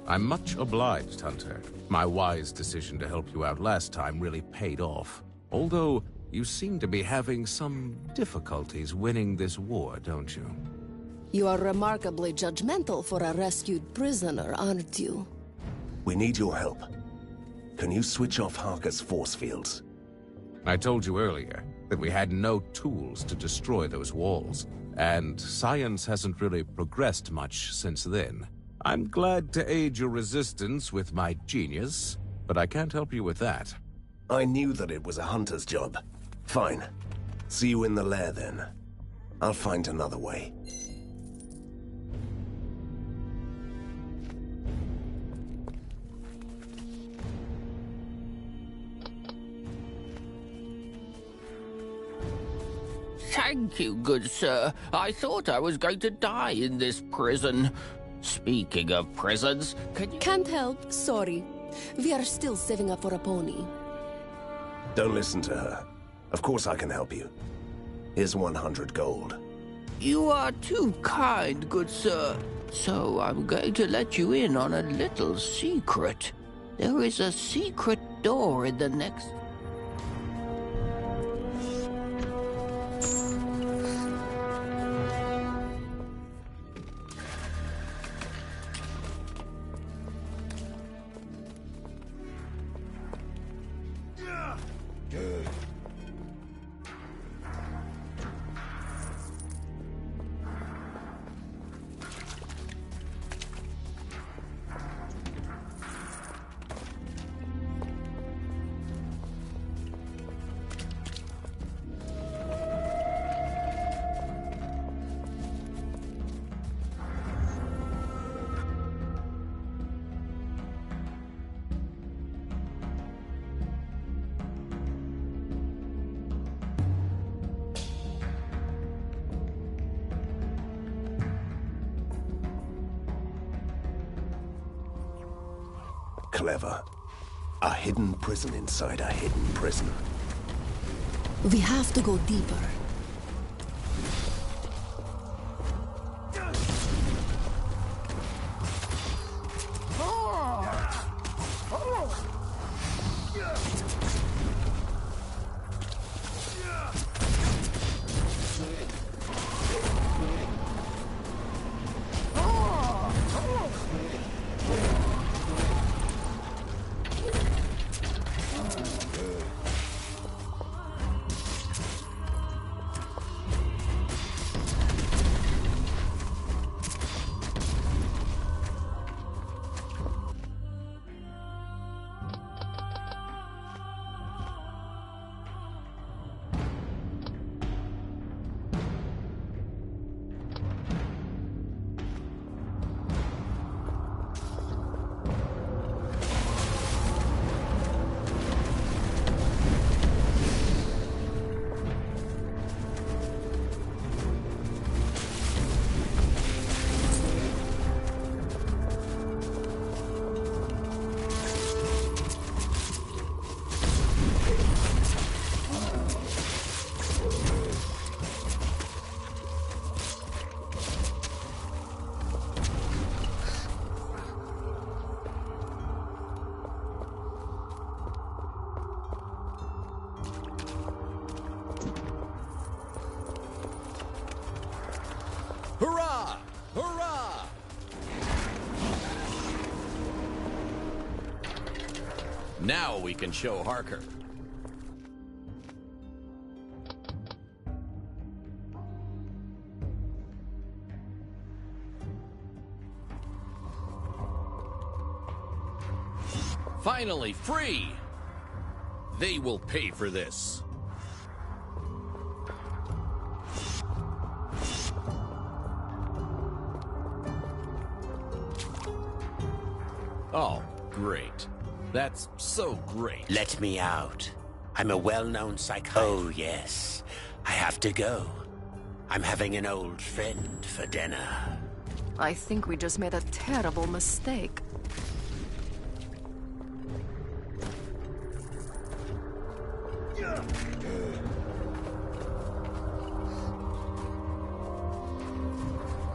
I'm much obliged, Hunter. My wise decision to help you out last time really paid off. Although, you seem to be having some difficulties winning this war, don't you? You are remarkably judgmental for a rescued prisoner, aren't you? We need your help. Can you switch off Harker's force fields? I told you earlier that we had no tools to destroy those walls, and science hasn't really progressed much since then. I'm glad to aid your resistance with my genius, but I can't help you with that. I knew that it was a hunter's job. Fine. See you in the lair then. I'll find another way. Thank you, good sir. I thought I was going to die in this prison. Speaking of prisons, can you... Can't help, sorry. We are still saving up for a pony. Don't listen to her. Of course I can help you. Here's 100 gold. You are too kind, good sir. So I'm going to let you in on a little secret. There is a secret door in the next... Clever. A hidden prison inside a hidden prison. We have to go deeper. Hurrah! Hurrah! Now we can show Harker. Finally free! They will pay for this. Oh, great. That's so great. Let me out. I'm a well-known psychiatrist. Oh, yes. I have to go. I'm having an old friend for dinner. I think we just made a terrible mistake.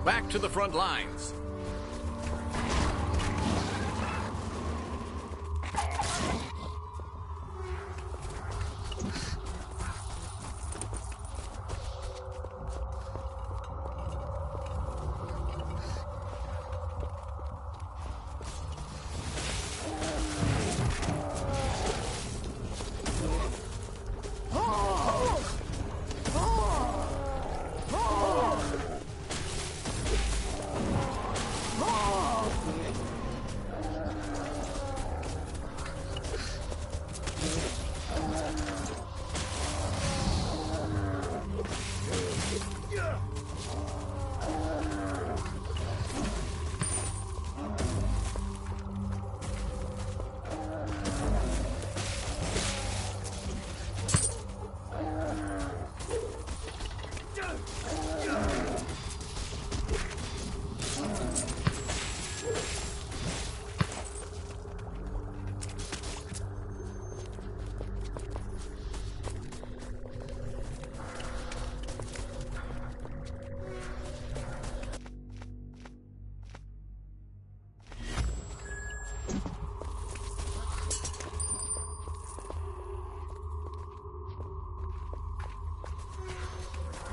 Back to the front lines.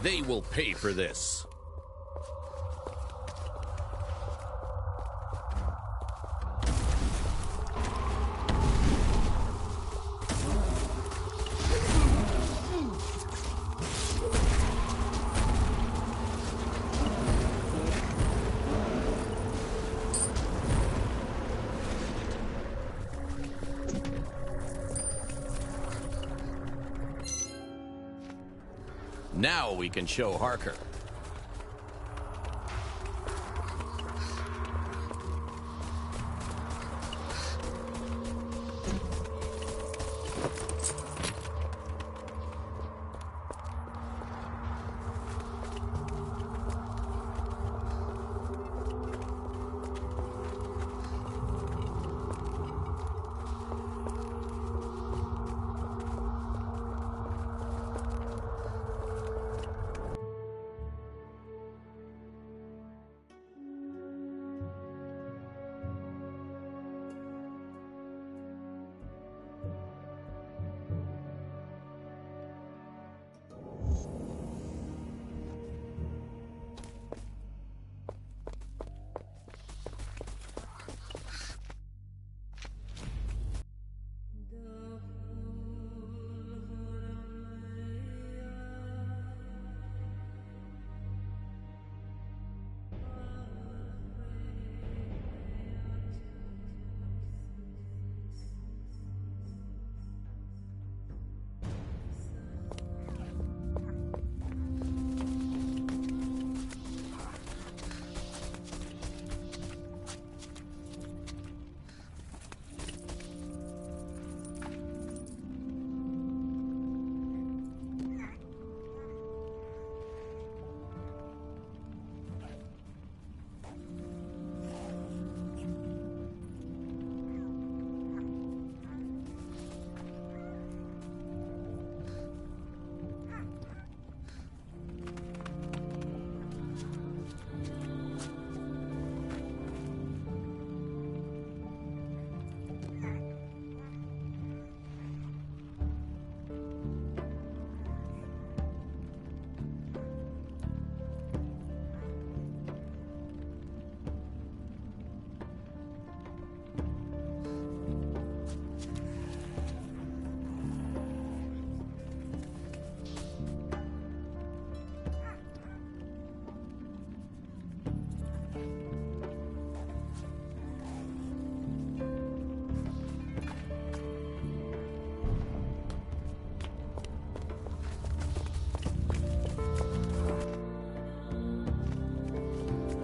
They will pay for this. Now we can show Harker.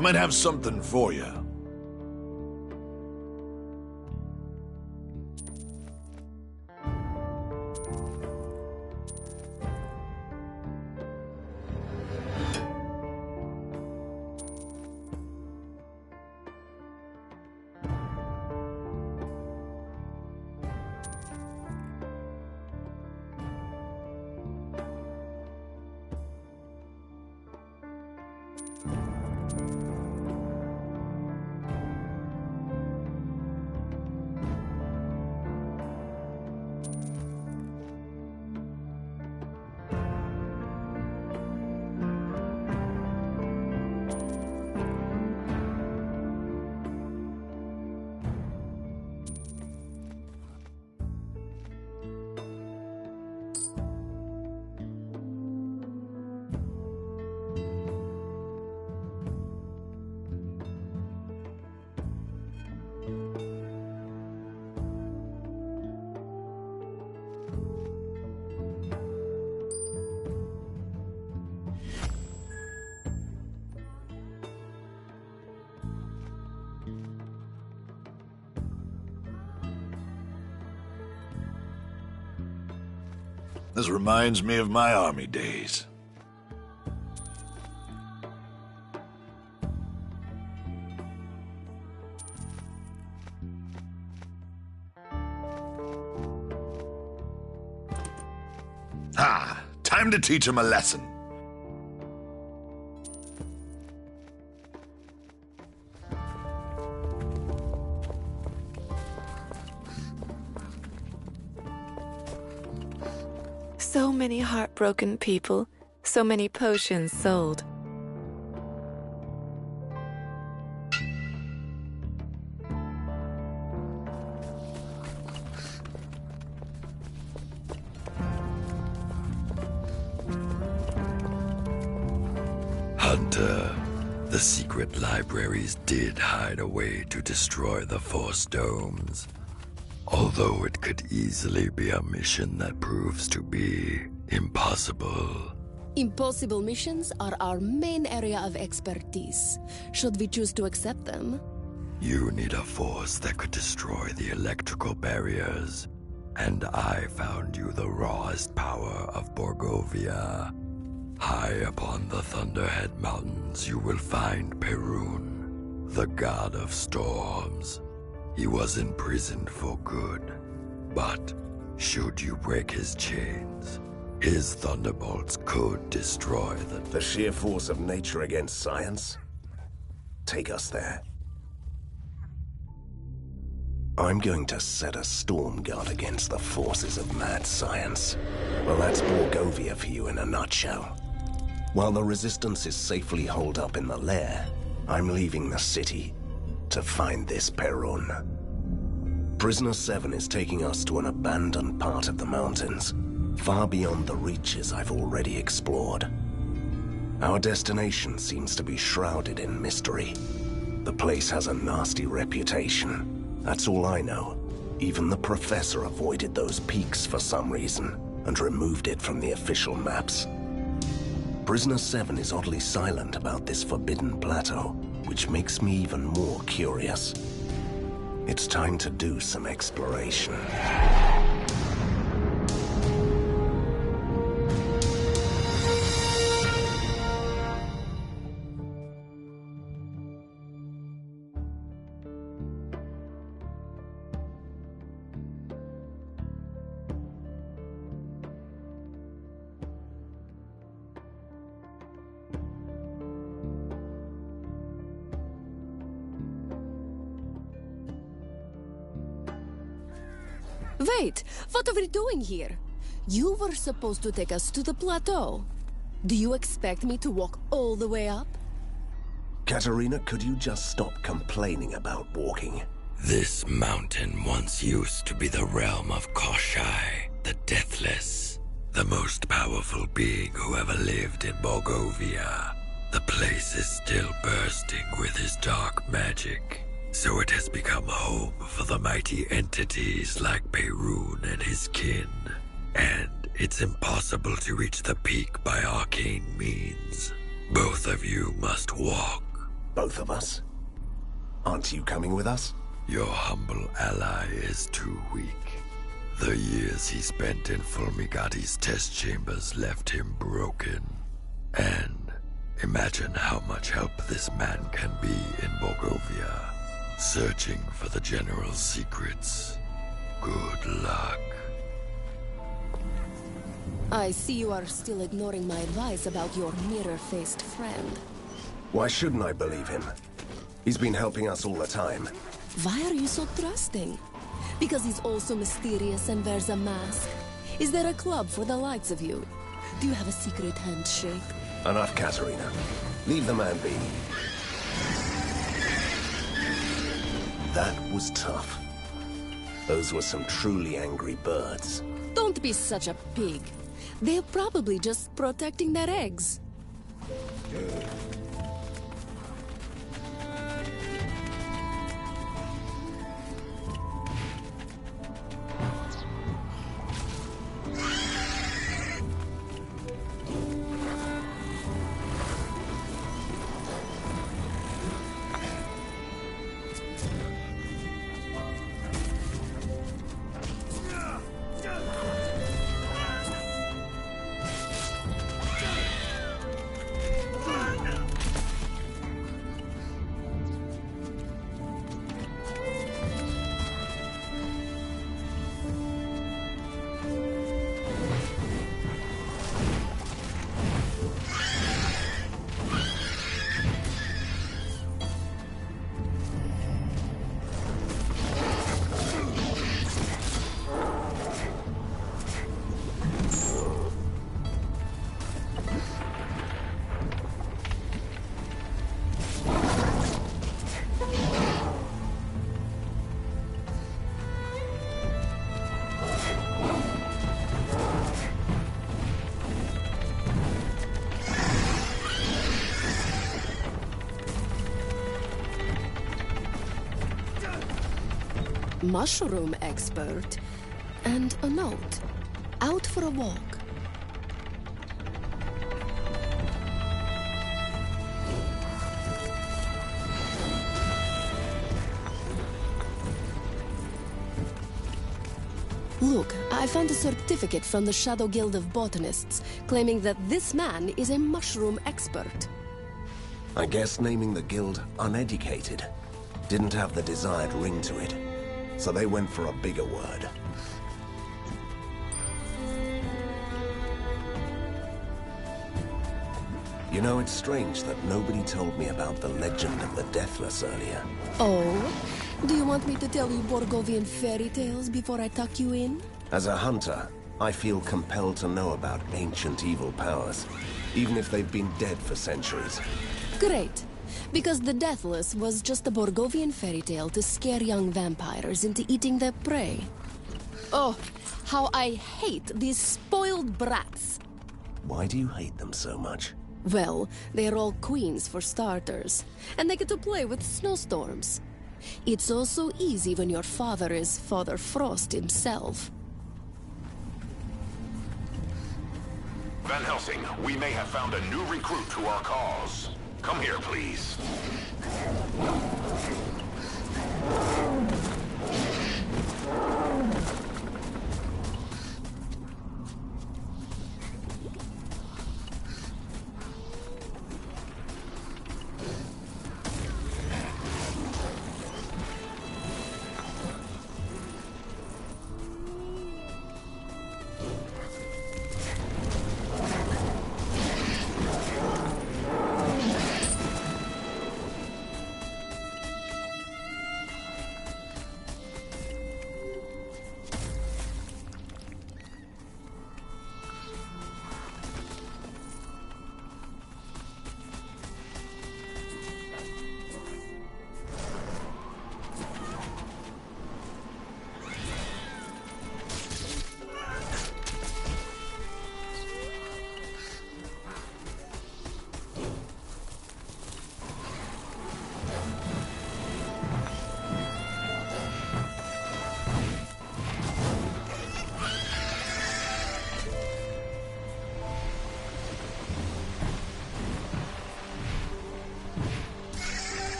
I might have something for you. This reminds me of my army days. Ah, time to teach him a lesson. So many heartbroken people, So many potions sold. Hunter, the secret libraries did hide a way to destroy the Force Domes. Although it could easily be a mission that proves to be impossible. Impossible missions are our main area of expertise. Should we choose to accept them? You need a force that could destroy the electrical barriers. And I found you the rawest power of Borgovia. High upon the Thunderhead Mountains you will find Perun, the god of storms. He was imprisoned for good, but should you break his chains, his thunderbolts could destroy the sheer force of nature against science? Take us there. I'm going to set a storm guard against the forces of mad science. Well, that's Borgovia for you in a nutshell. While the Resistance is safely holed up in the lair, I'm leaving the city to find this Perun. Prisoner 7 is taking us to an abandoned part of the mountains, far beyond the reaches I've already explored. Our destination seems to be shrouded in mystery. The place has a nasty reputation. That's all I know. Even the professor avoided those peaks for some reason, and removed it from the official maps. Prisoner 7 is oddly silent about this forbidden plateau, which makes me even more curious. It's time to do some exploration. Wait, what are we doing here? You were supposed to take us to the plateau. Do you expect me to walk all the way up? Katerina, could you just stop complaining about walking? This mountain once used to be the realm of Koshai, the Deathless, the most powerful being who ever lived in Borgovia. The place is still bursting with his dark magic, so it has become home for the mighty entities like Perun and his kin. And it's impossible to reach the peak by arcane means. Both of you must walk. Both of us? Aren't you coming with us? Your humble ally is too weak. The years he spent in Fulmigati's test chambers left him broken. And imagine how much help this man can be in Borgovia. Searching for the General's secrets. Good luck. I see you are still ignoring my advice about your mirror-faced friend. Why shouldn't I believe him? He's been helping us all the time. Why are you so trusting? Because he's also mysterious and wears a mask? Is there a club for the likes of you? Do you have a secret handshake? Enough, Katerina. Leave the man be. That was tough. Those were some truly angry birds. Don't be such a pig. They're probably just protecting their eggs. mushroom expert, and a note. Out for a walk. Look, I found a certificate from the Shadow Guild of Botanists, claiming that this man is a mushroom expert. I guess naming the guild uneducated didn't have the desired ring to it, so they went for a bigger word. You know, it's strange that nobody told me about the legend of the Deathless earlier. Oh? Do you want me to tell you Borgovian fairy tales before I tuck you in? As a hunter, I feel compelled to know about ancient evil powers, even if they've been dead for centuries. Great. Because the Deathless was just a Borgovian fairy tale to scare young vampires into eating their prey. Oh, how I hate these spoiled brats. Why do you hate them so much? Well, they're all queens for starters, and they get to play with snowstorms. It's all so easy when your father is Father Frost himself. Van Helsing, we may have found a new recruit to our cause. Come here, please.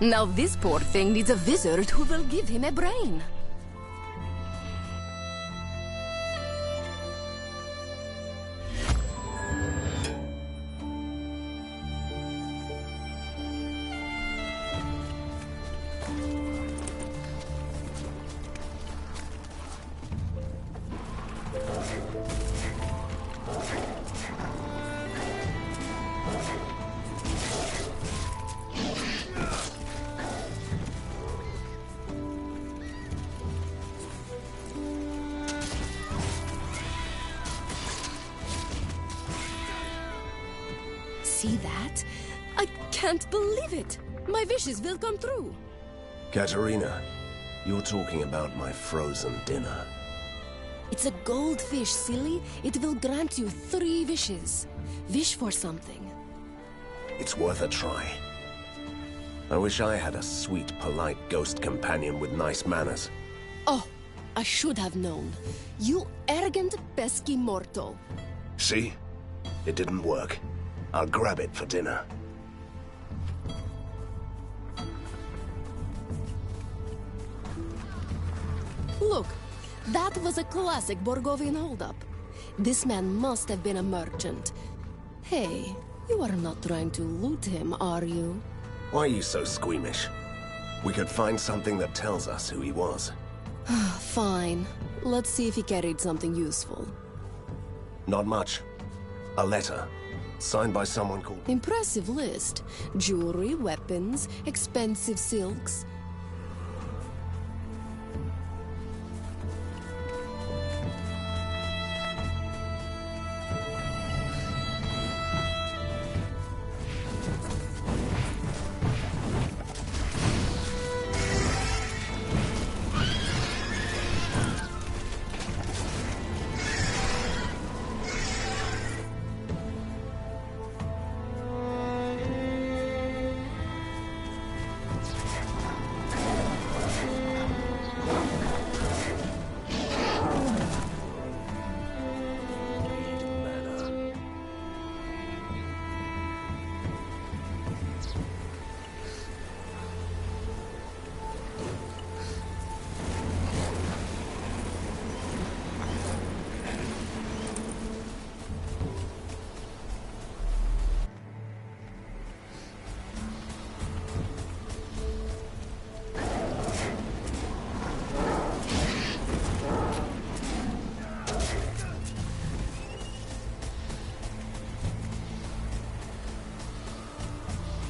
Now this poor thing needs a wizard who will give him a brain. See that? I can't believe it! My wishes will come true! Katerina, you're talking about my frozen dinner. It's a goldfish, silly. It will grant you 3 wishes. Wish for something. It's worth a try. I wish I had a sweet, polite ghost companion with nice manners. Oh, I should have known. You arrogant, pesky mortal. See? It didn't work. I'll grab it for dinner. Look, that was a classic Borgovian holdup. This man must have been a merchant. Hey, you are not trying to loot him, are you? Why are you so squeamish? We could find something that tells us who he was. Fine. Let's see if he carried something useful. Not much. A letter. Signed by someone called... Impressive list. Jewelry, weapons, expensive silks.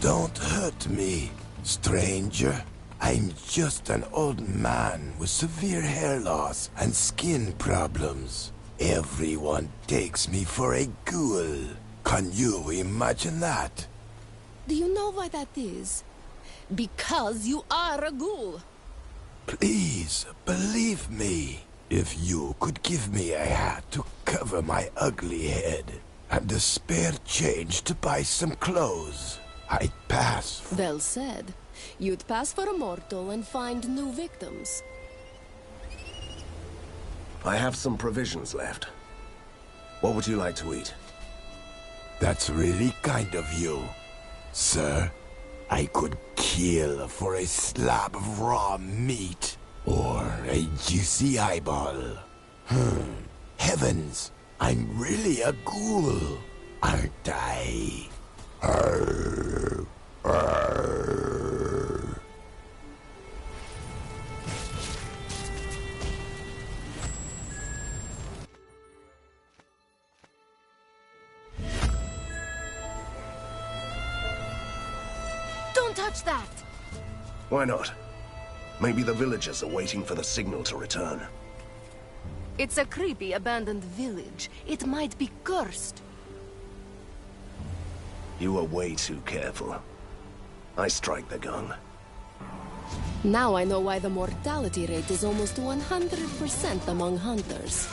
Don't hurt me, stranger. I'm just an old man with severe hair loss and skin problems. Everyone takes me for a ghoul. Can you imagine that? Do you know why that is? Because you are a ghoul. Please, believe me. If you could give me a hat to cover my ugly head and a spare change to buy some clothes, I'd pass. Well said. You'd pass for a mortal and find new victims. I have some provisions left. What would you like to eat? That's really kind of you, sir. I could kill for a slab of raw meat or a juicy eyeball. Heavens, I'm really a ghoul, aren't I? Arr, arr. Don't touch that! Why not? Maybe the villagers are waiting for the signal to return. It's a creepy abandoned village. It might be cursed. You were way too careful. I strike the gun. Now I know why the mortality rate is almost 100% among hunters.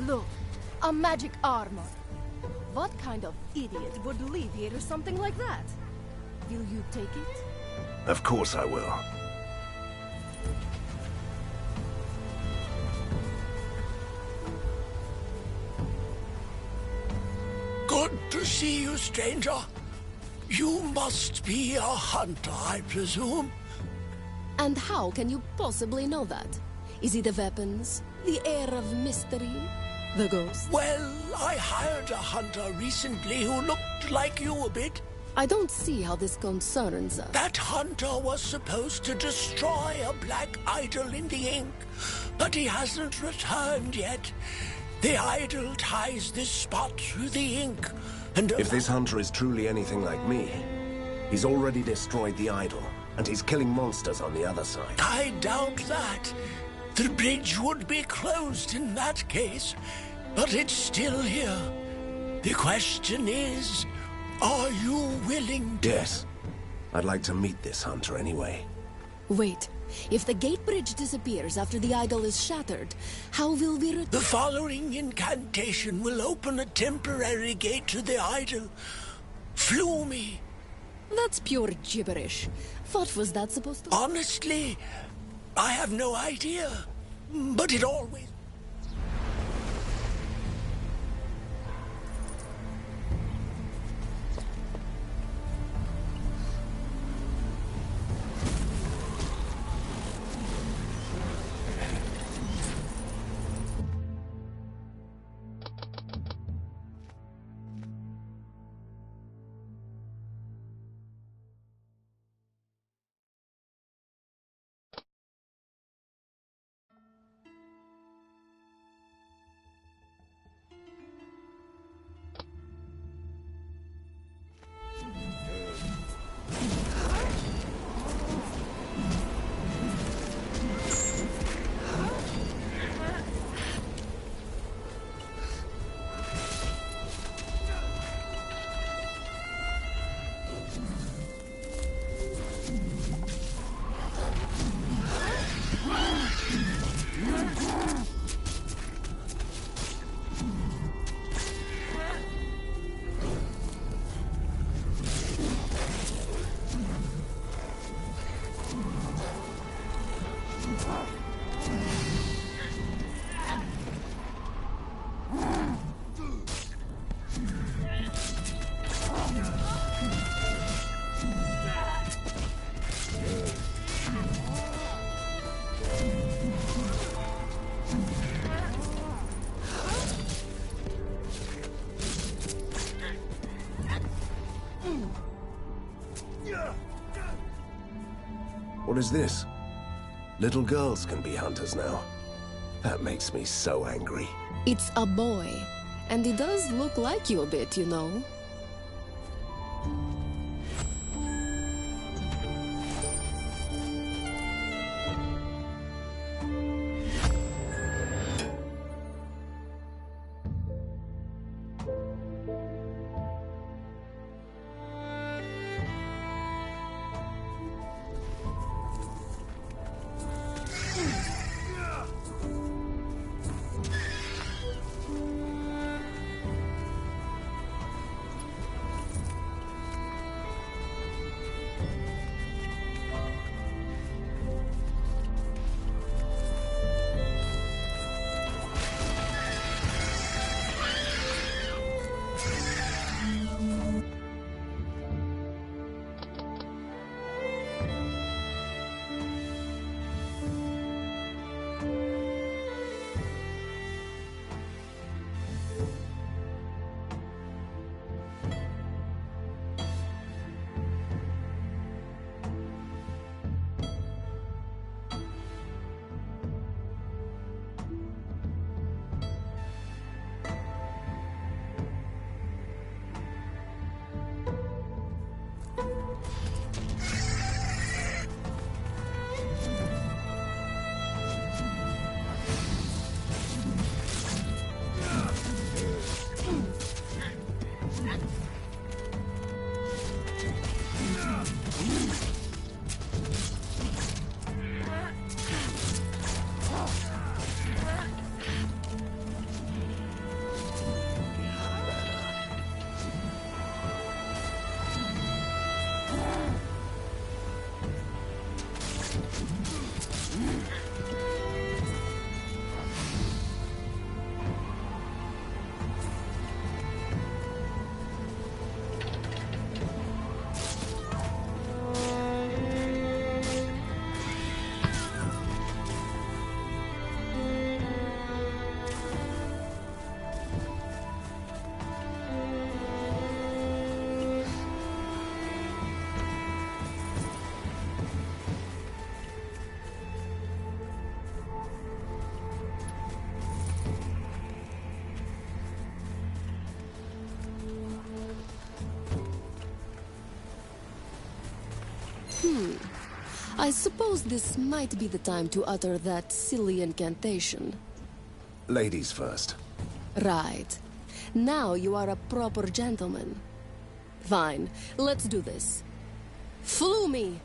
Look, a magic armor. What kind of idiot would leave here something like that? Will you take it? Of course I will. Good to see you, stranger. You must be a hunter, I presume. And how can you possibly know that? Is it the weapons? The air of mystery? The ghost? Well, I hired a hunter recently who looked like you a bit. I don't see how this concerns us. That hunter was supposed to destroy a black idol in the ink, but he hasn't returned yet. The idol ties this spot through the ink, and... If this hunter is truly anything like me, he's already destroyed the idol, and he's killing monsters on the other side. I doubt that. The bridge would be closed in that case, but it's still here. The question is, are you willing to... Yes. I'd like to meet this hunter anyway. Wait. If the gate bridge disappears after the idol is shattered, how will we The following incantation will open a temporary gate to the idol. Flumi. That's pure gibberish. What was that supposed to... Honestly, I have no idea. But it always... What is this? Little girls can be hunters now. That makes me so angry. It's a boy, and he does look like you a bit, you know. I suppose this might be the time to utter that silly incantation. Ladies first. Right. Now you are a proper gentleman. Fine, let's do this. Flew me!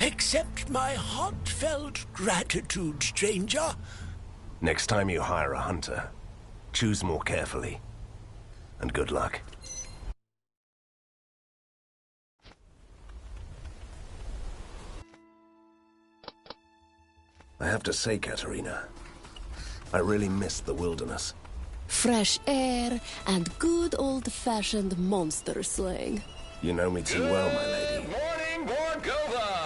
Accept my heartfelt gratitude, stranger. Next time you hire a hunter, choose more carefully. And good luck. I have to say, Katerina, I really missed the wilderness. Fresh air and good old-fashioned monster slaying. You know me too well, my lady. Morning, Borgova!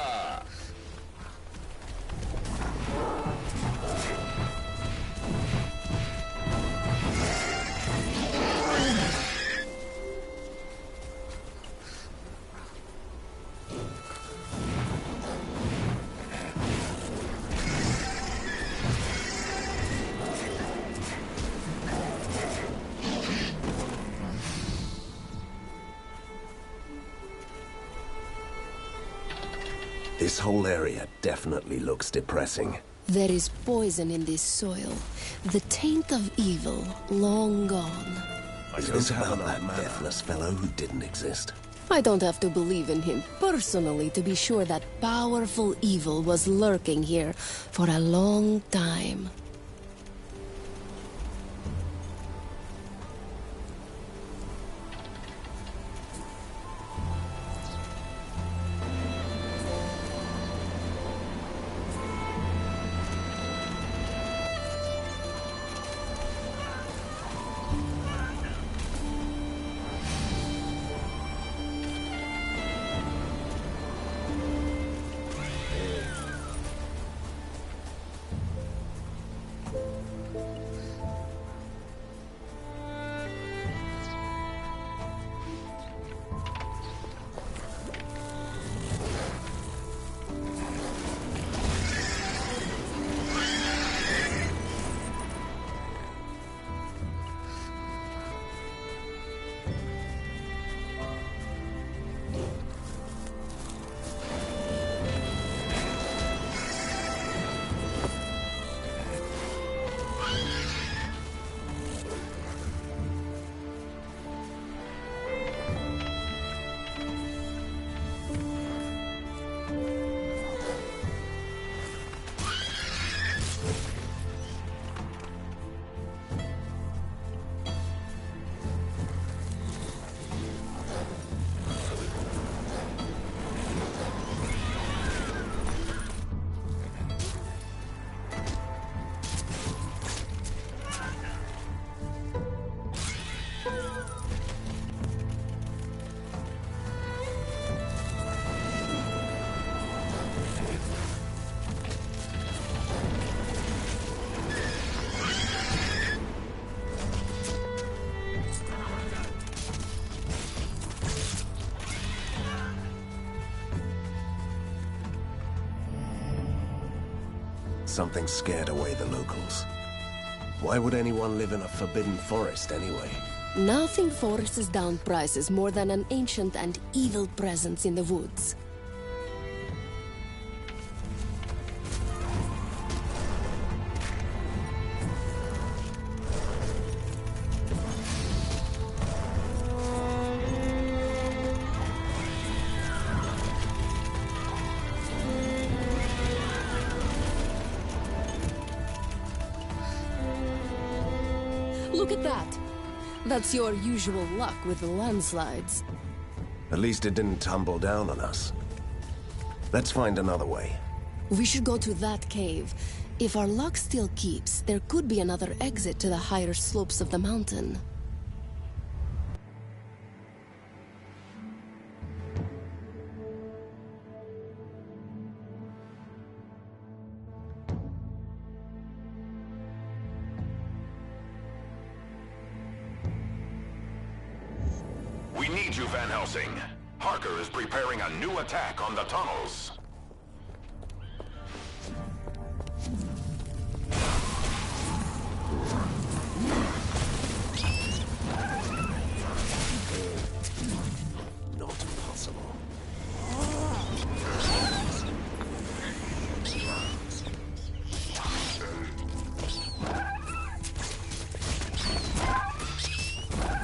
This whole area definitely looks depressing. There is poison in this soil. The taint of evil, long gone. Is this about that deathless fellow who didn't exist? I don't have to believe in him personally to be sure that powerful evil was lurking here for a long time. something scared away the locals. Why would anyone live in a forbidden forest anyway? Nothing forces down prices more than an ancient and evil presence in the woods. Look at that! That's your usual luck with the landslides. At least it didn't tumble down on us. Let's find another way. We should go to that cave. If our luck still keeps, there could be another exit to the higher slopes of the mountain. We need you, Van Helsing. Harker is preparing a new attack on the tunnels. Not possible.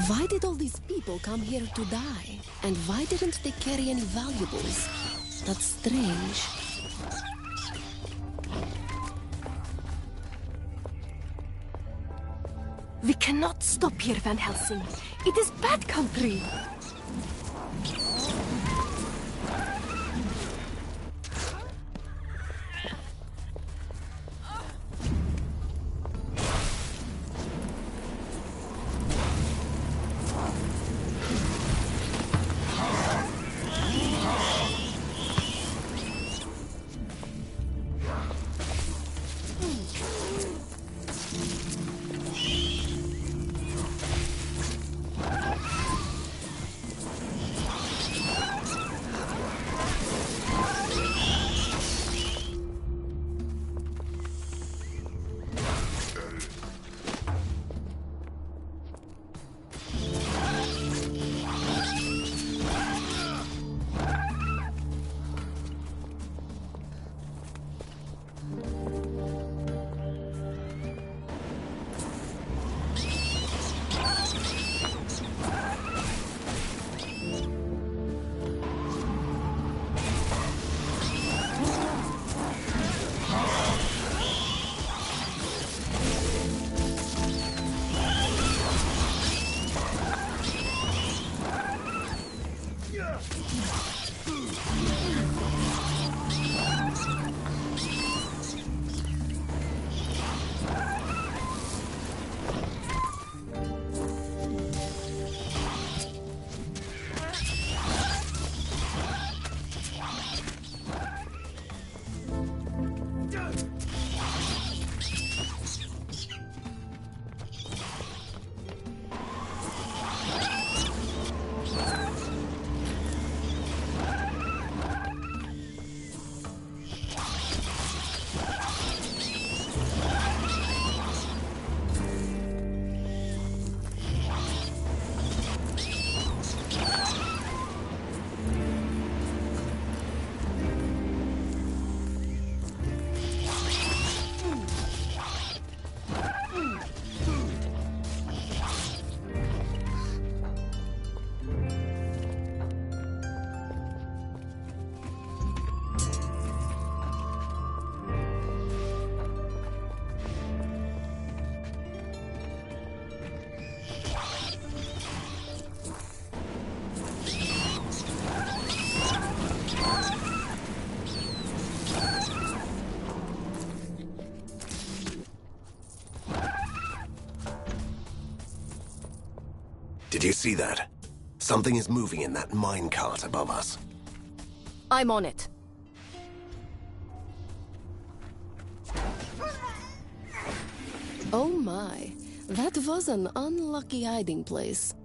Why did all these people come here to die? And why didn't they carry any valuables? That's strange. We cannot stop here, Van Helsing. It is bad country. Did you see that? Something is moving in that minecart above us. I'm on it. Oh my, that was an unlucky hiding place.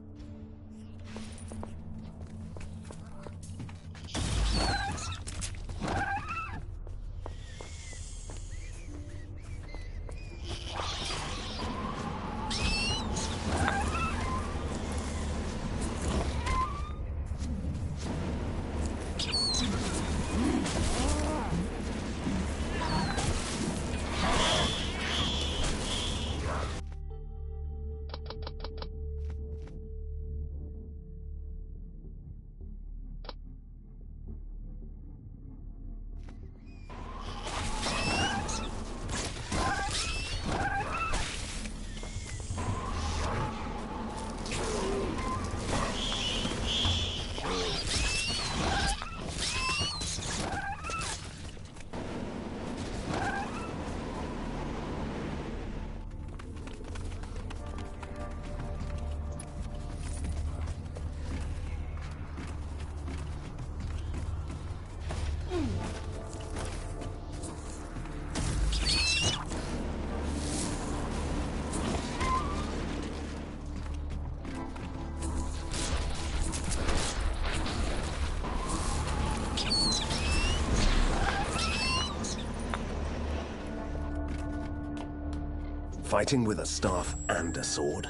Fighting with a staff and a sword?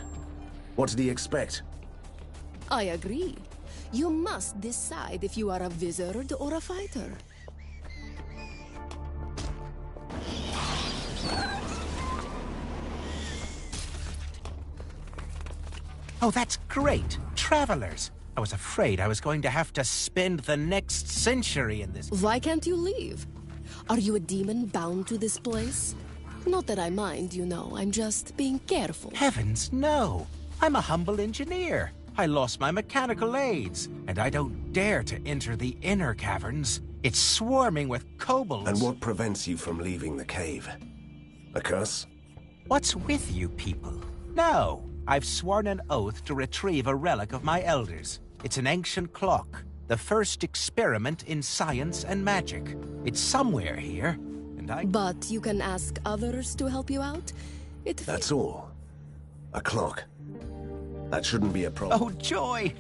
What did he expect? I agree. You must decide if you are a wizard or a fighter. Oh, that's great. Travelers. I was afraid I was going to have to spend the next century in this. Why can't you leave? Are you a demon bound to this place? Not that I mind, you know. I'm just being careful. Heavens, no. I'm a humble engineer. I lost my mechanical aids, and I don't dare to enter the inner caverns. It's swarming with kobolds. And what prevents you from leaving the cave? A curse? What's with you people? No. I've sworn an oath to retrieve a relic of my elders. It's an ancient clock, the first experiment in science and magic. It's somewhere here, and I... But you can ask others to help you out? That's all. A clock. That shouldn't be a problem. Oh, joy!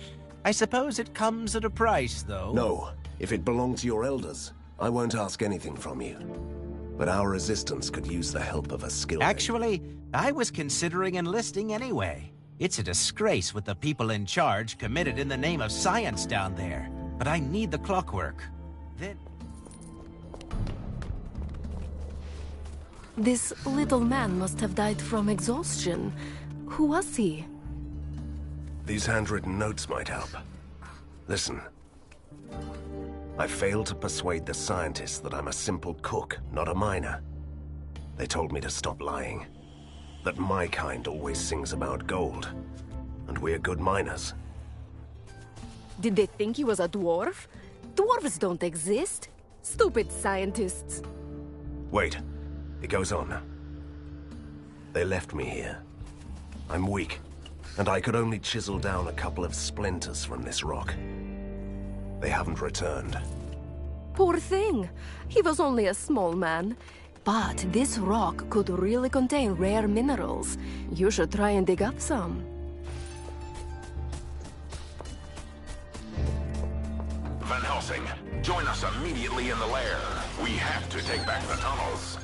I suppose it comes at a price, though. No. If it belonged to your elders, I won't ask anything from you. But our resistance could use the help of a skilled... Actually, I was considering enlisting anyway. It's a disgrace with the people in charge committed in the name of science down there. But I need the clockwork. Then... This little man must have died from exhaustion. Who was he? These handwritten notes might help. Listen. I failed to persuade the scientists that I'm a simple cook, not a miner. They told me to stop lying. That my kind always sings about gold. And we're good miners. Did they think he was a dwarf? Dwarves don't exist. Stupid scientists. Wait. It goes on. They left me here. I'm weak, and I could only chisel down a couple of splinters from this rock. They haven't returned. Poor thing. He was only a small man. But this rock could really contain rare minerals. You should try and dig up some. Van Helsing, join us immediately in the lair. We have to take back the tunnels.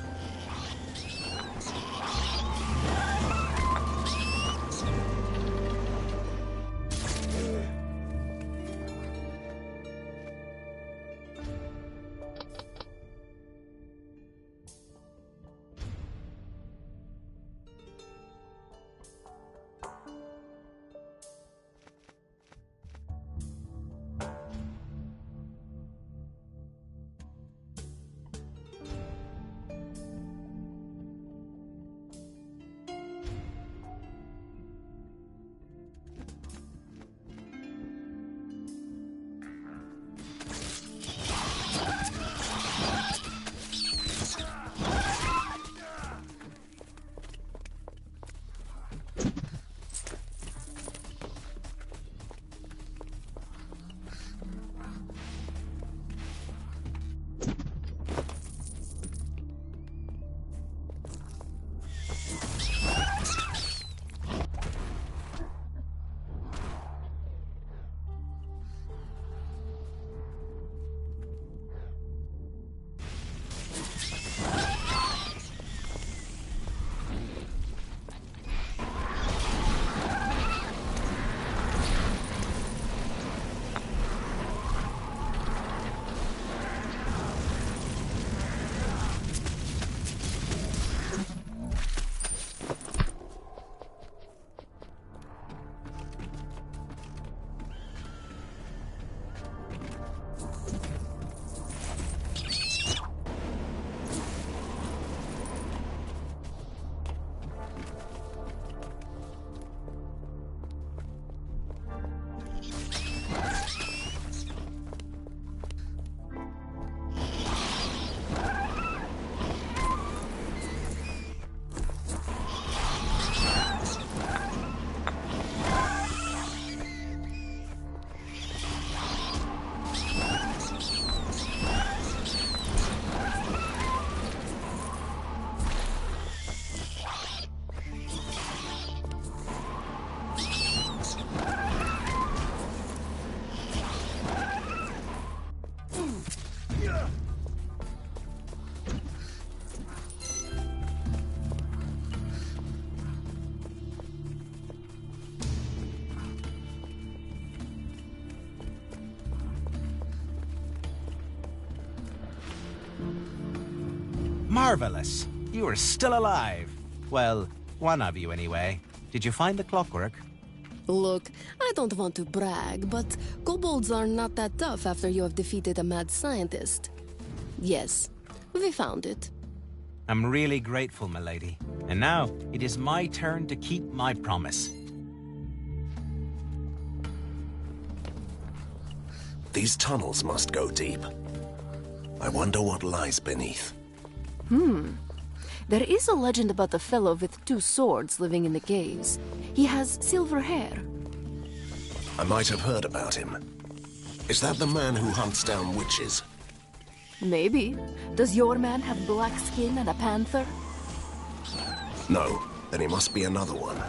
Marvelous. You are still alive. Well, one of you anyway. Did you find the clockwork? Look, I don't want to brag, but kobolds are not that tough after you have defeated a mad scientist. Yes, we found it. I'm really grateful, milady. And now, it is my turn to keep my promise. These tunnels must go deep. I wonder what lies beneath. There is a legend about a fellow with 2 swords living in the caves. He has silver hair. I might have heard about him. Is that the man who hunts down witches? Maybe. Does your man have black skin and a panther? No, then he must be another one.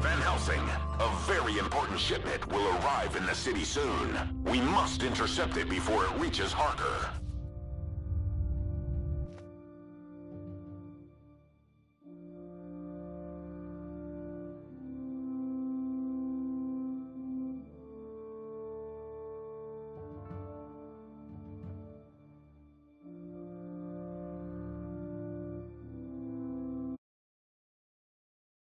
Van Helsing, a very important shipment will arrive in the city soon. We must intercept it before it reaches Harker.